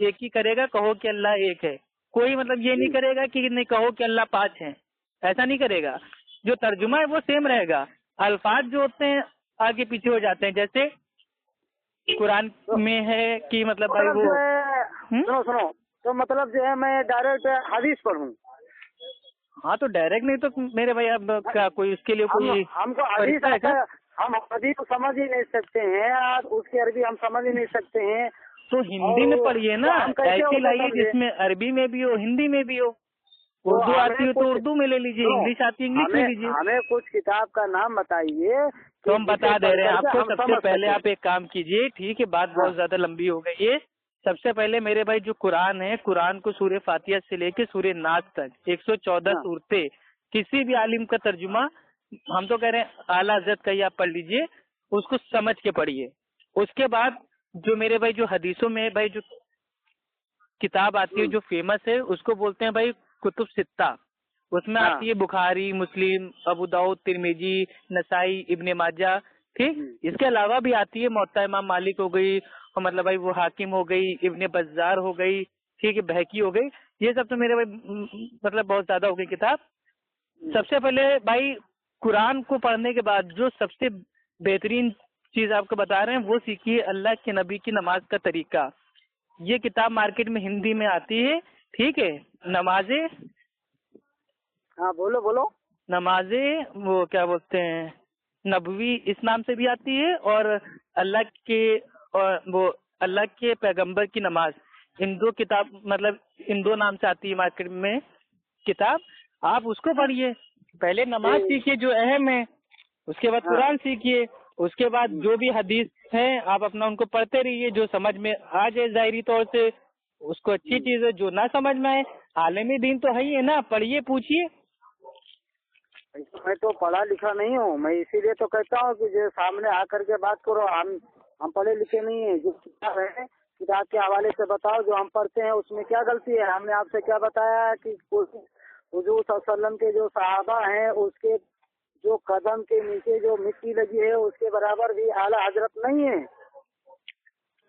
एक ही करेगा, कहो कि अल्लाह एक है। कोई मतलब ये नहीं करेगा कि नहीं कहो कि अल्लाह 5 है, ऐसा नहीं करेगा। जो तर्जुमा है वो सेम रहेगा, अल्फाज जो होते हैं आगे पीछे हो जाते हैं। जैसे कुरान में है कि मतलब भाई वो सुनो तो मतलब जो है मैं डायरेक्ट हदीस पढ़ूं। हाँ तो डायरेक्ट नहीं तो मेरे भाई अब क्या कोई उसके लिए कोई हमको हदीस हम हदीस को समझ ही नहीं सकते हैं, उसकी अरबी हम समझ ही नहीं सकते हैं, तो हिंदी में पढ़िए ना, ऐसी लाइए जिसमें अरबी में भी हो हिंदी में भी हो। उर्दू आती हो तो उर्दू में ले लीजिए, इंग्लिश आती है इंग्लिश में लीजिए। हमें कुछ किताब का नाम बताइए तो हम बता दे रहे हैं आपको। सबसे पहले आप एक काम कीजिए, ठीक है, बात बहुत ज्यादा लंबी हो गई है। सबसे पहले मेरे भाई जो कुरान है, कुरान को सूरह फातिहा से लेके सूरह नास तक 114 सूरतें, किसी भी आलिम का तर्जुमा हम तो कह रहे हैं आला हज़रत का ही आप पढ़ लीजिए, उसको समझ के पढ़िए। उसके बाद जो मेरे भाई जो हदीसों में भाई जो किताब आती है जो फेमस है उसको बोलते हैं भाई कुतुब सित्ता। उसमें आती है बुखारी, मुस्लिम, अबू दाऊद, तिरमिजी, नसाई, इब्ने माजा। ठीक, इसके अलावा भी आती है मुअत्ता इमाम मालिक हो गई, और मतलब भाई वो हाकिम हो गई, इब्ने बज़्ज़ार हो गई, ठीक है, बहकी हो गई। ये सब तो मेरे भाई मतलब बहुत ज्यादा हो गई किताब। सबसे पहले भाई कुरान को पढ़ने के बाद जो सबसे बेहतरीन चीज आपको बता रहे हैं वो सीखिए अल्लाह के नबी की नमाज का तरीका। ये किताब मार्केट में हिंदी में आती है, ठीक है। नमाजें, हाँ बोलो बोलो। नमाजें वो क्या बोलते हैं, नबवी इस नाम से भी आती है, और अल्लाह के और वो अल्लाह के पैगंबर की नमाज, इन दो किताब मतलब इन दो नाम से आती है मार्केट में किताब। आप उसको पढ़िए, पहले नमाज सीखिए जो अहम है, उसके बाद कुरान सीखिए, उसके बाद जो भी हदीस है आप अपना उनको पढ़ते रहिए, जो समझ में आ जाए ज़ाहिरी तौर से उसको अच्छी चीज है, जो ना समझ में आए आलिम दीन तो है ही है ना, पढ़िए पूछिए। मैं तो पढ़ा लिखा नहीं हूँ, मैं इसीलिए तो कहता हूँ कि जो सामने आकर के बात करो। हम पढ़े लिखे नहीं है, जो किताब है किताब के हवाले से बताओ, जो हम पढ़ते हैं उसमें क्या गलती है। हमने आपसे क्या बताया है कि हुजूर सल्लल्लाहु अलैहि वसल्लम के जो सहाबा हैं उसके जो कदम के नीचे जो मिट्टी लगी है उसके बराबर भी आला हजरत नहीं है।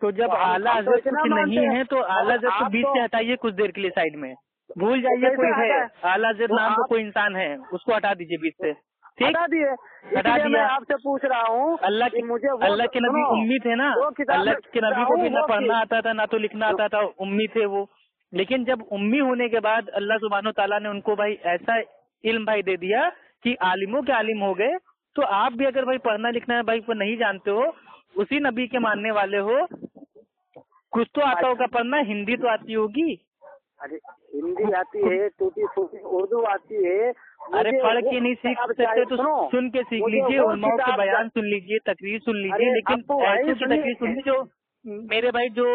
तो जब आला हजरत कुछ नहीं है तो आला हजरत को बीच से हटाइए कुछ देर के लिए साइड में, भूल जाइए कोई है आला हजरत नाम का कोई इंसान है, उसको हटा दीजिए बीच से। ठीक, हटा दिए, हटा दिया। मैं आपसे पूछ रहा हूँ अल्लाह के मुझे अल्लाह के नबी उम्मी थे ना, अल्लाह के नबी को भी ना पढ़ना आता था ना तो लिखना आता था, उम्मी थे वो। लेकिन जब उम्मी होने के बाद अल्लाह सुब्हानो ताला ने उनको भाई ऐसा इल्म भाई दे दिया कि आलिमों के आलिम हो गए। तो आप भी अगर भाई पढ़ना लिखना भाई को नहीं जानते हो, उसी नबी के मानने वाले हो, कुछ तो आता होगा पढ़ना, हिंदी तो आती होगी। अरे हिंदी आती है, टूटी फूटी उर्दू आती है। अरे पढ़ के नहीं सीख सकते तो सुन के सीख लीजिए, उलमाओं के बयान सुन लीजिए, तकरीर सुन लीजिए, लेकिन ऐसे की तकरीर सुन लीजिए जो मेरे भाई जो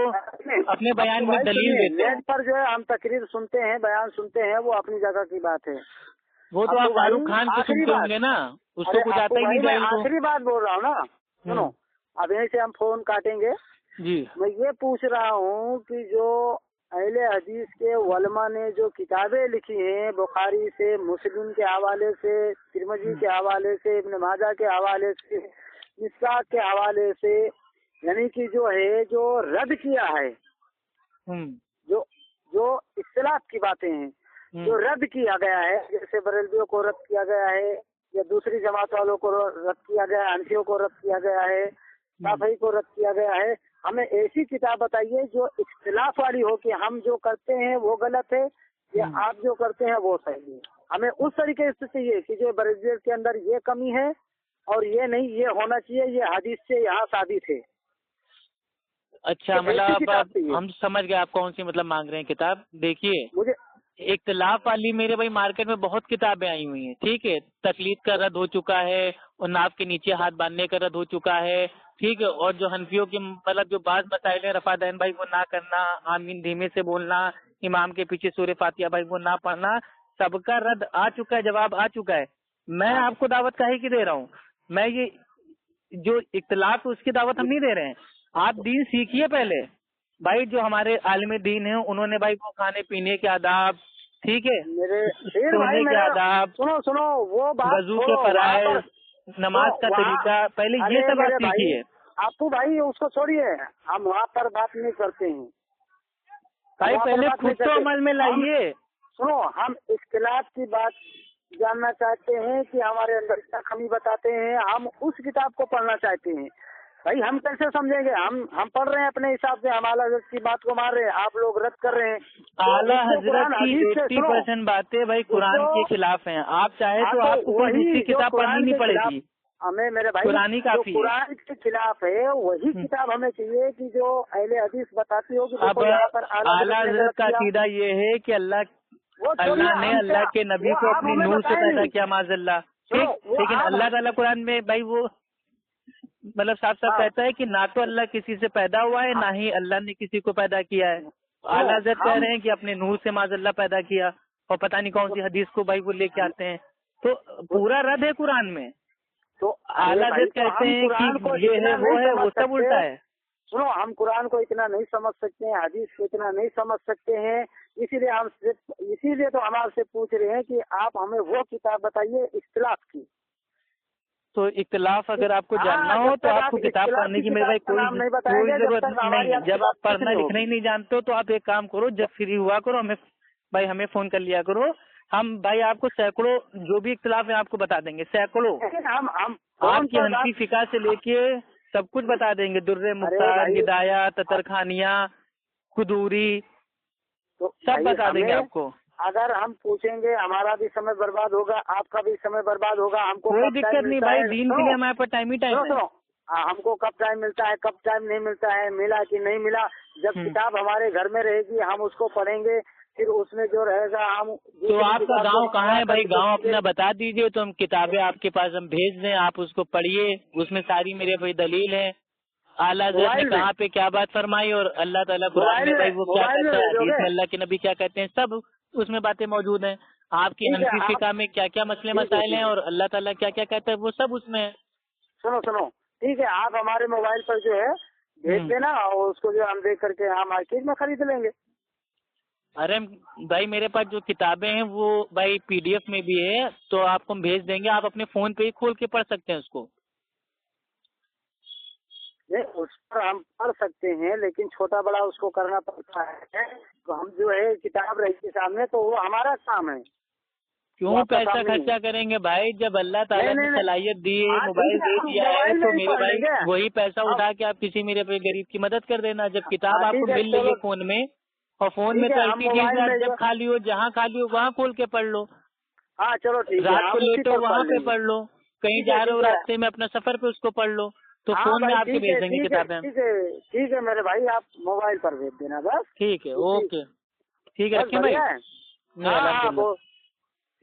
अपने बयान में दलील देते हैं। नेट पर जो है हम तकरीर सुनते हैं, बयान सुनते हैं, वो अपनी जगह की बात है। वो तो आप शाहरुख खान को सुनते होंगे ना, उसको कुछ आता ही नहीं जाए। आखिरी बात बोल रहा हूँ ना, सुनो, अब यहीं से हम फोन काटेंगे जी। मैं ये पूछ रहा हूँ कि जो अहले हदीस के उलमा ने जो किताबें लिखी हैं, बुखारी से, मुस्लिम के हवाले से, तिरमिजी के हवाले से, इब्न माजा के हवाले से, मिसकात के हवाले से, यानी कि जो है जो रद्द किया है, जो जो इख्तिलाफ की बातें हैं जो रद्द किया गया है, जैसे बरेलवियों को रद्द किया गया है या दूसरी जमात वालों को रद्द किया गया है, हनफियों को रद्द किया गया है, शाफई को रद्द किया गया है। हमें ऐसी किताब बताइए जो इख्तिलाफ वाली हो कि हम जो करते हैं वो गलत है या आप जो करते हैं वो सही है। हमें उस तरीके से चाहिए कि जो बरेलवियत के अंदर ये कमी है और ये नहीं, ये होना चाहिए, ये हदीस से यहाँ साबित है। अच्छा, मतलब हम समझ गए आप कौन सी मतलब मांग रहे हैं किताब। देखिए, मुझे इख्तिलाफ वाली मेरे भाई मार्केट में बहुत किताबें आई हुई हैं, ठीक है। तकलीद का रद्द हो चुका है और नाव के नीचे हाथ बांधने का रद्द हो चुका है, ठीक है। और जो हनफियों की मतलब जो बात मसाइल है, रफा दैन भाई वो ना करना, आमीन धीमे से बोलना, इमाम के पीछे सूरह फातिहा भाई वो ना पढ़ना, सबका रद्द आ चुका है, जवाब आ चुका है। मैं आपको दावत काहे की दे रहा हूँ, मैं ये जो इख्तिलाफ उसकी दावत हम नहीं दे रहे हैं। आप दीन सीखिए पहले भाई, जो हमारे आलिम दीन है उन्होंने भाई वो खाने पीने के आदाब, ठीक है, सोने के आदाब, सुनो वो बात, वजू के फराइज, नमाज का तरीका, पहले ये सब बात सीखिए। आपको भाई उसको छोड़िए, हम वहाँ पर बात नहीं करते हैं भाई, पहले खुद तो अमल में लाइए। सुनो, हम इख्तिलाफ की बात जानना चाहते हैं कि हमारे अंदर क्या कमी बताते हैं, हम उस किताब को पढ़ना चाहते हैं। भाई हम कैसे समझेंगे, हम पढ़ रहे हैं अपने हिसाब से, हम आला हजरत की बात को मार रहे हैं, आप लोग रद्द कर रहे हैं। आला हजरत की 80% बातें भाई कुरान के खिलाफ हैं। आप चाहे तो आपको कोई दूसरी किताब पढ़नी नहीं पड़ेगी, हमें मेरे भाई कुरान ही काफी है। कुरान के खिलाफ है वही किताब हमें चाहिए कि जो अहले हदीस बताती हो कि अब आला हजरत का अकीदा ये है कि अल्लाह ने अल्लाह के नबी को अपनी नूर से पैदा किया, माज़अल्लाह, ठीक। लेकिन अल्लाह ताला कुरान में भाई वो मतलब साफ साफ कहता है कि ना तो अल्लाह किसी से पैदा हुआ है, ना ही अल्लाह ने किसी को पैदा किया है। आला हज़रत कह रहे हैं कि अपने नूर से माज़अल्लाह पैदा किया, और पता नहीं कौन सी हदीस को भाई वो लेके आते हैं। तो पूरा रद्द है कुरान में। तो आला हज़रत कहते हैं कि ये है वो सब उल्टा है। सुनो, हम कुरान को इतना नहीं समझ सकते हैं, हदीस को इतना नहीं समझ सकते हैं, इसीलिए तो हम आपसे पूछ रहे हैं कि आप हमें वो किताब बताइए इख्तिलाफ की। तो इख्तिलाफ अगर आपको जानना हो तो आपको किताब पढ़ने की मेरे भाई कोई जरूरत नहीं है। जब आप पढ़ना लिखना ही नहीं जानते हो तो आप एक काम करो, जब फ्री हुआ करो हमें फोन कर लिया करो। हम भाई आपको सैकड़ों जो भी इख्तिलाफ है आपको बता देंगे, सैकड़ों। हम आपकी हनफी फिका से लेके सब कुछ बता देंगे, दुर्रे मुख्तार, हिदाया, ततरखानिया, कुदूरी, तो सब बता देंगे आपको। अगर हम पूछेंगे हमारा भी समय बर्बाद होगा, आपका भी समय बर्बाद होगा। हमको कोई दिक्कत नहीं भाई, दीन के लिए हमारे पास टाइम ही टाइम है। हमको कब टाइम मिलता है, कब टाइम नहीं मिलता है, मिला कि नहीं मिला। जब किताब हमारे घर में रहेगी हम उसको पढ़ेंगे, फिर उसमें जो रहेगा हम। तो आपका गांव कहाँ है भाई? गांव अपना बता दीजिए तो हम किताबें आपके पास हम भेज दें, आप उसको पढ़िए। उसमें सारी मेरे भाई दलील है, आला हज़रत ने कहाँ पे क्या बात फरमाई और अल्लाह ताला कुरान में भाई वो क्या कहता है, हदीस में अल्लाह के नबी क्या कहते हैं, सब उसमें बातें मौजूद हैं। आपकी हनफी फिका में क्या क्या मसले मसाइल हैं और अल्लाह ताला क्या क्या कहता है वो सब उसमें है। सुनो, ठीक है, आप हमारे मोबाइल पर जो है भेज देना और उसको जो हम देख करके हम मार्केट में खरीद लेंगे। अरे भाई मेरे पास जो किताबें हैं वो भाई PDF में भी है, तो आपको हम भेज देंगे, आप अपने फोन पे ही खोल के पढ़ सकते हैं उसको। उस पर हम पढ़ सकते हैं, लेकिन छोटा बड़ा उसको करना पड़ता है। तो हम जो है किताब रहेगी सामने तो वो हमारा काम है। क्यों पैसा खर्चा करेंगे भाई? जब अल्लाह ताला ने सलाहियत दी है, मोबाइल दे दिया है, तो मेरे भाई वही पैसा उठा के आप किसी मेरे पे गरीब की मदद कर देना। जब किताब आपको मिल रही है फोन में, और फोन में तो ऐसी चीज है जब खाली हो, जहाँ खाली हो वहाँ खोल के पढ़ लो। हाँ चलो ठीक है, रात को लेटो वहाँ पे पढ़ लो, कहीं जा रहे हो रास्ते में अपना सफर पे उसको पढ़ लो। तो फोन में आपके भेज देंगे किताबें। ठीक है मेरे भाई, आप मोबाइल पर भेज देना बस। ठीक है, ओके, ठीक है, रखिए भाई।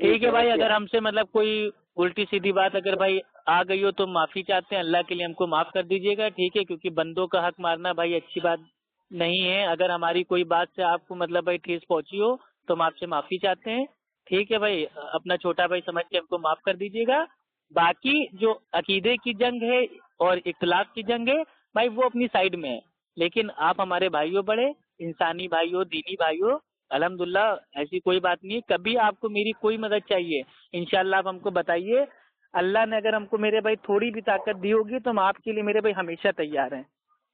ठीक है भाई, अगर हमसे मतलब कोई उल्टी सीधी बात अगर भाई आ गई हो तो माफी चाहते हैं, अल्लाह के लिए हमको माफ कर दीजिएगा, ठीक है? क्योंकि बंदों का हक मारना भाई अच्छी बात नहीं है। अगर हमारी कोई बात से आपको मतलब भाई ठेस पहुंची हो तो हम आपसे माफी चाहते हैं, ठीक है भाई? अपना छोटा भाई समझ के हमको माफ कर दीजिएगा। बाकी जो अकीदे की जंग है और इख्तिलाफ की जंग है भाई वो अपनी साइड में है, लेकिन आप हमारे भाइयों, बड़े इंसानी भाइयों, दीनी भाइयों, अल्हम्दुलिल्लाह ऐसी कोई बात नहीं। कभी आपको मेरी कोई मदद चाहिए इंशाल्लाह आप हमको बताइए। अल्लाह ने अगर हमको मेरे भाई थोड़ी भी ताकत दी होगी तो हम आपके लिए मेरे भाई हमेशा तैयार हैं।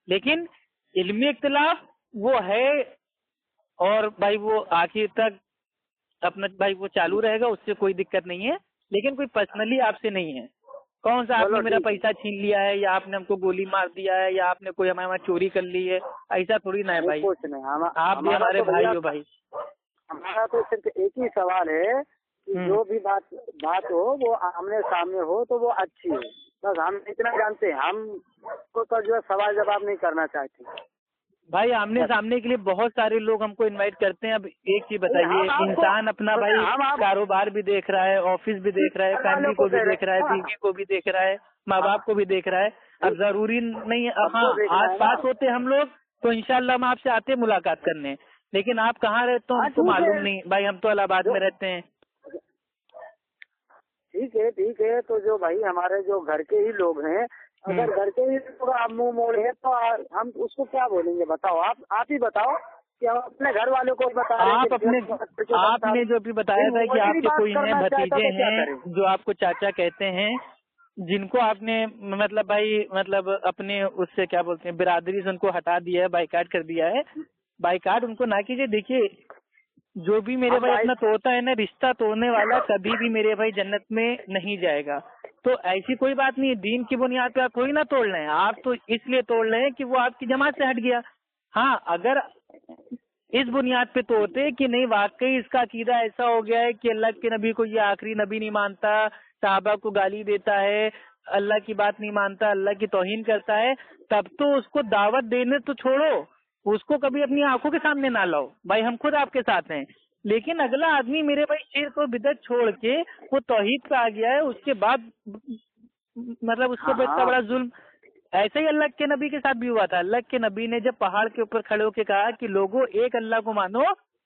लेकिन इल्मी इख्तिलाफ वो है और भाई वो आखिर तक अपना भाई वो चालू रहेगा, उससे कोई दिक्कत नहीं है। लेकिन कोई पर्सनली आपसे नहीं है। कौन सा आपने मेरा पैसा छीन लिया है या आपने हमको गोली मार दिया है या आपने कोई हमारे चोरी कर ली है, ऐसा थोड़ी ना है भाई। कुछ नहीं, आप भी हमारे भाई हो भाई। हमारा तो सिर्फ एक ही सवाल है कि जो भी बात हो वो आमने सामने हो तो वो अच्छी हो, बस हम इतना जानते हैं। हम तो जो है सवाल जवाब नहीं करना चाहते भाई। आमने सामने के लिए बहुत सारे लोग हमको इनवाइट करते हैं। अब एक चीज बताइए, इंसान अपना भाई कारोबार भी देख रहा है, ऑफिस भी देख रहा है, फैमिली को भी देख रहा है, बीवी को भी देख रहा है, माँ बाप को भी देख रहा है। अब जरूरी नहीं है, हाँ आस पास होते हम लोग तो इंशाल्लाह हम आपसे आते मुलाकात करने, लेकिन आप कहाँ रहते हो हमको मालूम नहीं भाई। हम तो इलाहाबाद में रहते हैं। ठीक है, तो जो भाई हमारे जो घर के ही लोग हैं, अगर घर के ही लोग आप मुंह मोड़ है तो हम उसको क्या बोलेंगे? बताओ, आप ही बताओ कि हम अपने घर वालों को बता रहे हैं। आपने जो भी बताया था कि आपके कोई हैं भतीजे हैं जो आपको चाचा कहते हैं, जिनको आपने मतलब भाई मतलब अपने उससे क्या बोलते हैं बिरादरी से उनको हटा दिया है, बाइकाट कर दिया है। बाइकाट उनको ना कीजिए। देखिए जो भी मेरे भाई अपना तोड़ता है ना, रिश्ता तोड़ने वाला कभी भी मेरे भाई जन्नत में नहीं जाएगा। तो ऐसी कोई बात नहीं है, दीन की बुनियाद पे आप थोड़ी ना तोड़ रहे हैं, आप तो इसलिए तोड़ रहे हैं कि वो आपकी जमात से हट गया। हाँ, अगर इस बुनियाद पे तोड़ते कि नहीं वाकई इसका अकीदा ऐसा हो गया है कि अल्लाह के नबी को ये आखिरी नबी नहीं मानता, साहबा को गाली देता है, अल्लाह की बात नहीं मानता, अल्लाह की तौहीन करता है, तब तो उसको दावत देने तो छोड़ो, उसको कभी अपनी आंखों के सामने ना लाओ भाई। हम खुद आपके साथ हैं। लेकिन अगला आदमी मेरे भाई शिर्क और बिदअत छोड़ के वो तौहीद पे आ गया है, उसके बाद मतलब उसको इतना बड़ा जुल्म। ऐसे ही अल्लाह के नबी के साथ भी हुआ था। अल्लाह के नबी ने जब पहाड़ के ऊपर खड़े होकर कहा कि लोगों एक अल्लाह को मानो,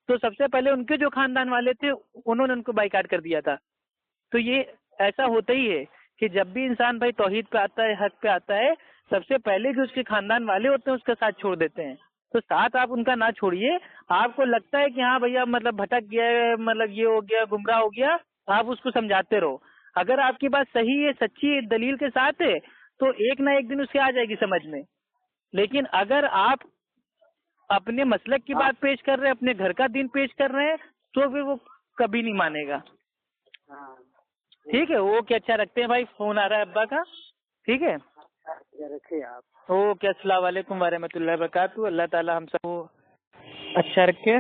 तो सबसे पहले उनके जो खानदान वाले थे उन्होंने उनको बाइकाट कर दिया था। तो ये ऐसा होता ही है कि जब भी इंसान भाई तौहीद पे आता है, हक पे आता है, सबसे पहले जो उसके खानदान वाले होते हैं उसका साथ छोड़ देते हैं। तो साथ आप उनका ना छोड़िए। आपको लगता है कि हाँ भैया मतलब भटक गया है, मतलब ये हो गया, गुमराह हो गया, आप उसको समझाते रहो। अगर आपकी बात सही है, सच्ची दलील के साथ है, तो एक ना एक दिन उसके आ जाएगी समझ में। लेकिन अगर आप अपने मसलक की बात पेश कर रहे हैं, अपने घर का दिन पेश कर रहे हैं, तो फिर वो कभी नहीं मानेगा। ठीक है, ओके, अच्छा रखते हैं भाई, फोन आ रहा है अब्बा का। ठीक है, रखिए आप। ओके, अस्सलाम वालेकुम वरहमतुल्लाहि वबरकातुहू। अल्लाह ताला हम सबको अच्छा रखे।